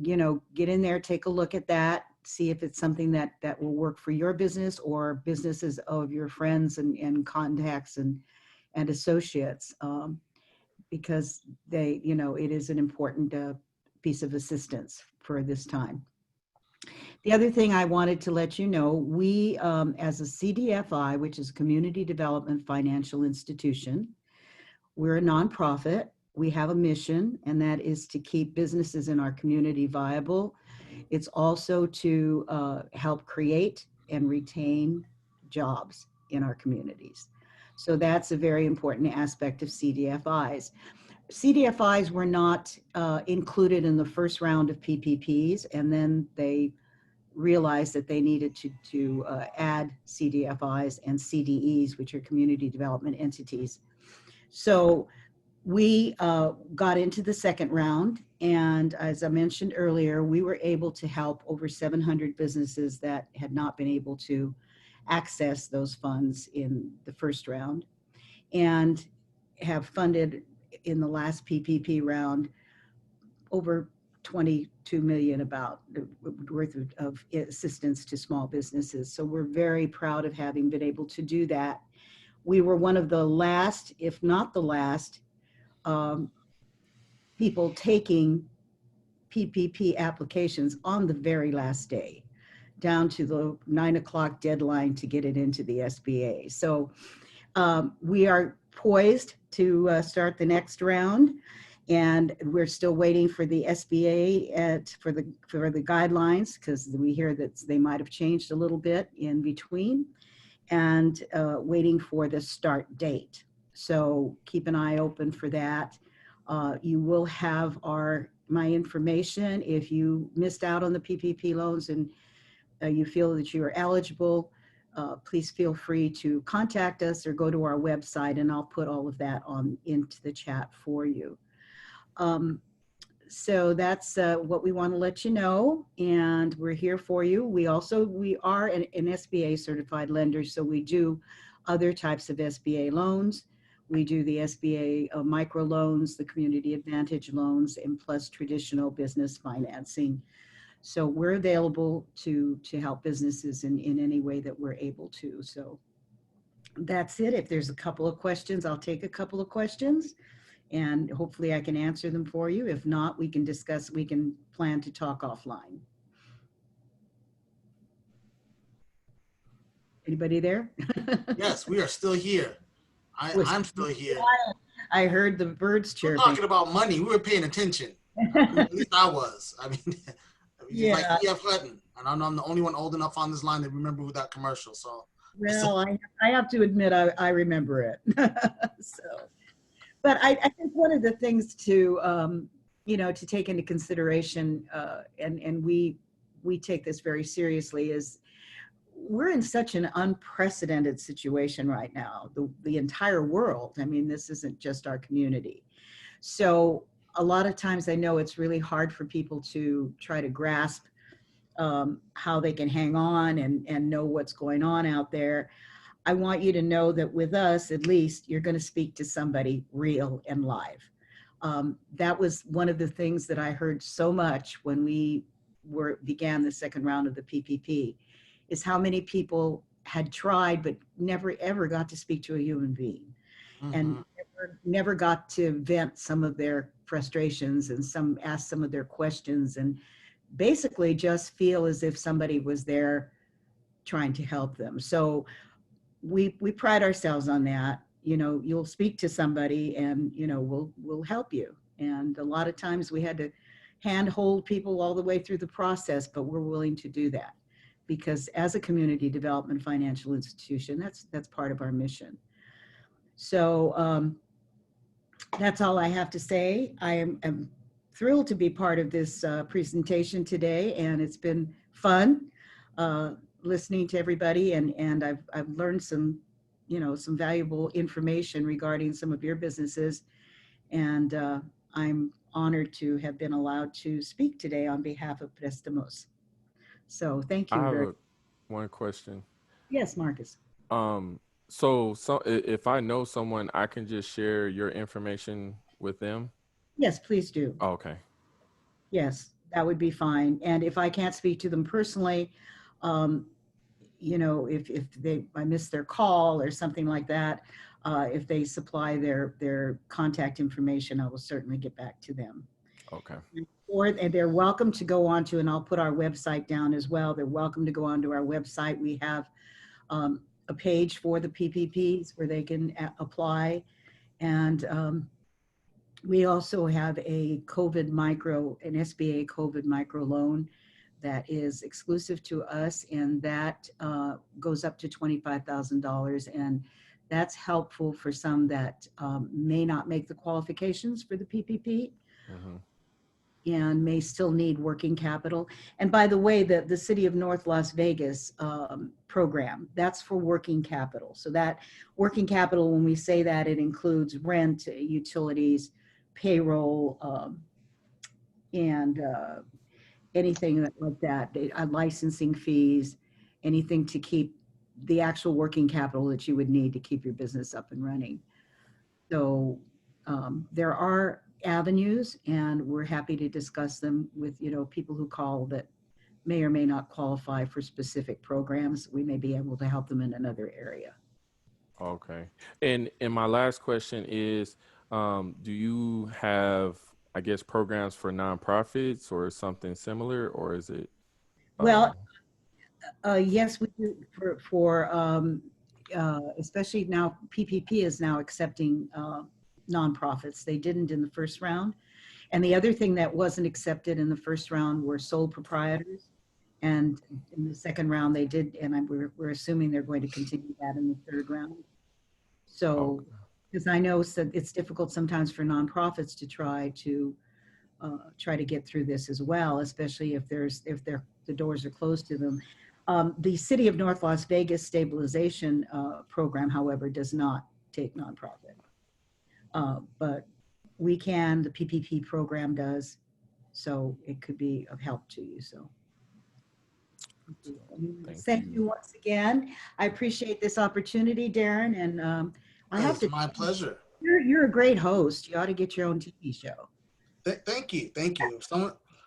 get in there, take a look at that, see if it's something that will work for your business or businesses of your friends and contacts and associates, because it is an important piece of assistance for this time. The other thing I wanted to let you know, we, as a CDFI, which is Community Development Financial Institution, we're a nonprofit. We have a mission, and that is to keep businesses in our community viable. It's also to help create and retain jobs in our communities. So that's a very important aspect of CDFIs. CDFIs were not included in the first round of PPPs, and then they realized that they needed to add CDFIs and CDEs, which are community development entities. So we got into the second round, and as I mentioned earlier, we were able to help over 700 businesses that had not been able to access those funds in the first round, and have funded in the last PPP round over 22 million about worth of assistance to small businesses. So we're very proud of having been able to do that. We were one of the last, if not the last, people taking PPP applications on the very last day, down to the 9 o'clock deadline to get it into the SBA. So we are poised to start the next round, and we're still waiting for the SBA for the guidelines, because we hear that they might have changed a little bit in between, and waiting for the start date. So keep an eye open for that. You will have my information if you missed out on the PPP loans and you feel that you are eligible. Please feel free to contact us or go to our website, and I'll put all of that into the chat for you. So that's what we want to let you know, and we're here for you. We are an SBA certified lender, so we do other types of SBA loans. We do the SBA micro loans, the community advantage loans, and plus traditional business financing. So we're available to help businesses in any way that we're able to. So that's it. If there's a couple of questions, I'll take a couple of questions, and hopefully I can answer them for you. If not, we can plan to talk offline. Anybody there? Yes, we are still here. I'm still here. I heard the birds chirping. We're talking about money. We were paying attention. At least I was. I mean, yeah. like E.F. Hutton. And I know I'm the only one old enough on this line to remember that commercial. So, Well, I have to admit, I remember it. So, but I think one of the things to, to take into consideration, and we take this very seriously, is we're in such an unprecedented situation right now, the entire world. I mean, this isn't just our community. So a lot of times I know it's really hard for people to try to grasp how they can hang on and know what's going on out there. I want you to know that with us, at least, you're going to speak to somebody real and live. That was one of the things that I heard so much when we began the second round of the PPP, is how many people had tried but never ever got to speak to a human being, and never got to vent some of their frustrations and ask some of their questions, and basically just feel as if somebody was there trying to help them. So we pride ourselves on that. You'll speak to somebody and we'll help you. And a lot of times we had to handhold people all the way through the process, but we're willing to do that because as a community development financial institution, that's part of our mission. So that's all I have to say. I am thrilled to be part of this presentation today, and it's been fun listening to everybody, and I've learned some valuable information regarding some of your businesses, and I'm honored to have been allowed to speak today on behalf of Prestamos. So thank you. I have one question. Yes, Marcus. So if I know someone, I can just share your information with them? Yes, please do. Oh, okay. Yes, that would be fine. And if I can't speak to them personally, if I miss their call or something like that, if they supply their contact information, I will certainly get back to them. Okay. And they're welcome to go on to, and I'll put our website down as well. They're welcome to go onto our website. We have a page for the PPPs where they can apply. And we also have an SBA COVID micro loan that is exclusive to us, and that goes up to $25,000. And that's helpful for some that may not make the qualifications for the PPP. And may still need working capital. And by the way, the City of North Las Vegas program, that's for working capital. So that working capital, when we say that, it includes rent, utilities, payroll, and anything like that, licensing fees, anything to keep the actual working capital that you would need to keep your business up and running. So there are avenues, and we're happy to discuss them with people who call that may or may not qualify for specific programs. We may be able to help them in another area. Okay. And my last question is, do you have, I guess, programs for nonprofits or something similar, or is it? Well, yes, we do for especially now PPP is now accepting nonprofits. They didn't in the first round. And the other thing that wasn't accepted in the first round were sole proprietors. And in the second round they did, and we're assuming they're going to continue that in the third round. So, because I know it's difficult sometimes for nonprofits to try to get through this as well, especially if the doors are closed to them. The City of North Las Vegas stabilization program, however, does not take nonprofit. But the PPP program does, so it could be of help to you. So thank you once again. I appreciate this opportunity, Darren, and it's my pleasure. You're a great host. You ought to get your own TV show. Thank you.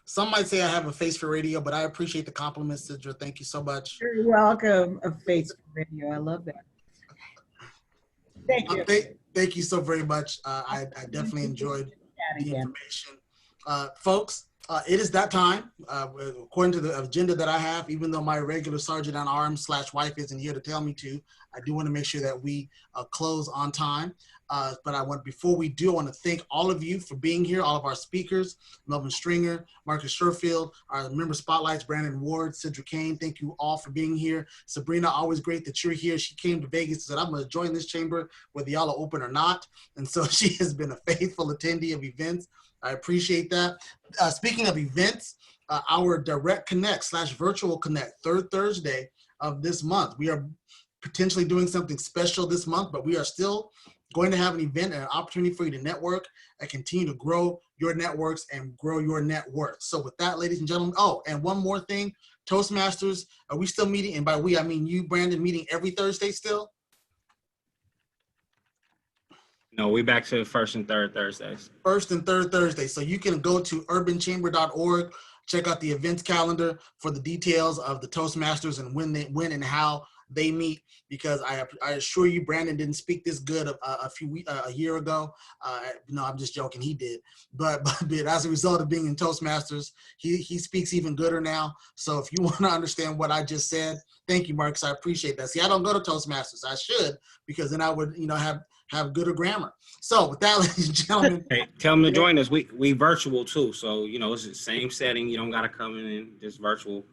Some might say I have a face for radio, but I appreciate the compliments, Sidra. Thank you so much. You're welcome. A face for radio. I love that. Thank you. Thank you so very much. I definitely enjoyed the information. Folks, it is that time. According to the agenda that I have, even though my regular sergeant at arms / wife isn't here to tell me to, I do want to make sure that we close on time. Before we do, I want to thank all of you for being here, all of our speakers, Melvin Stringer, Marcus Sherfield, our member spotlights, Brandon Ward, Cedric Kane. Thank you all for being here. Sabrina, always great that you're here. She came to Vegas and said, I'm going to join this chamber whether y'all are open or not. And so she has been a faithful attendee of events. I appreciate that. Speaking of events, our Direct Connect / Virtual Connect, third Thursday of this month. We are potentially doing something special this month, but we are still going to have an event and an opportunity for you to network and continue to grow your networks and grow your net worth. So with that, ladies and gentlemen, oh, and one more thing, Toastmasters, are we still meeting? And by we, I mean you, Brandon, meeting every Thursday still? No, we back to first and third Thursdays. First and third Thursday. So you can go to urbanchamber.org, check out the events calendar for the details of the Toastmasters and when and how they meet, because I assure you, Brandon didn't speak this good a year ago. No, I'm just joking. He did, but as a result of being in Toastmasters, he speaks even gooder now. So if you want to understand what I just said, thank you, Marcus. I appreciate that. See, I don't go to Toastmasters. I should, because then I would, have gooder grammar. So with that, ladies and gentlemen, hey, tell them to join us. We virtual too, so it's the same setting. You don't got to come in just virtual.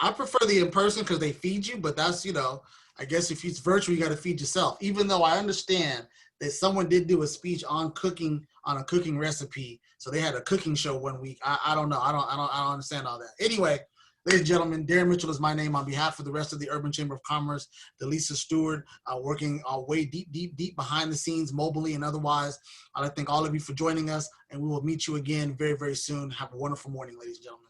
I prefer the in-person because they feed you, but that's, I guess if it's virtual, you got to feed yourself. Even though I understand that someone did do a speech on cooking, on a cooking recipe. So they had a cooking show one week. I don't know. I don't understand all that. Anyway, ladies and gentlemen, Darren Mitchell is my name. On behalf of the rest of the Urban Chamber of Commerce, Delisa Stewart, working way deep behind the scenes, mobilely and otherwise. I'd like to thank all of you for joining us, and we will meet you again very, very soon. Have a wonderful morning, ladies and gentlemen.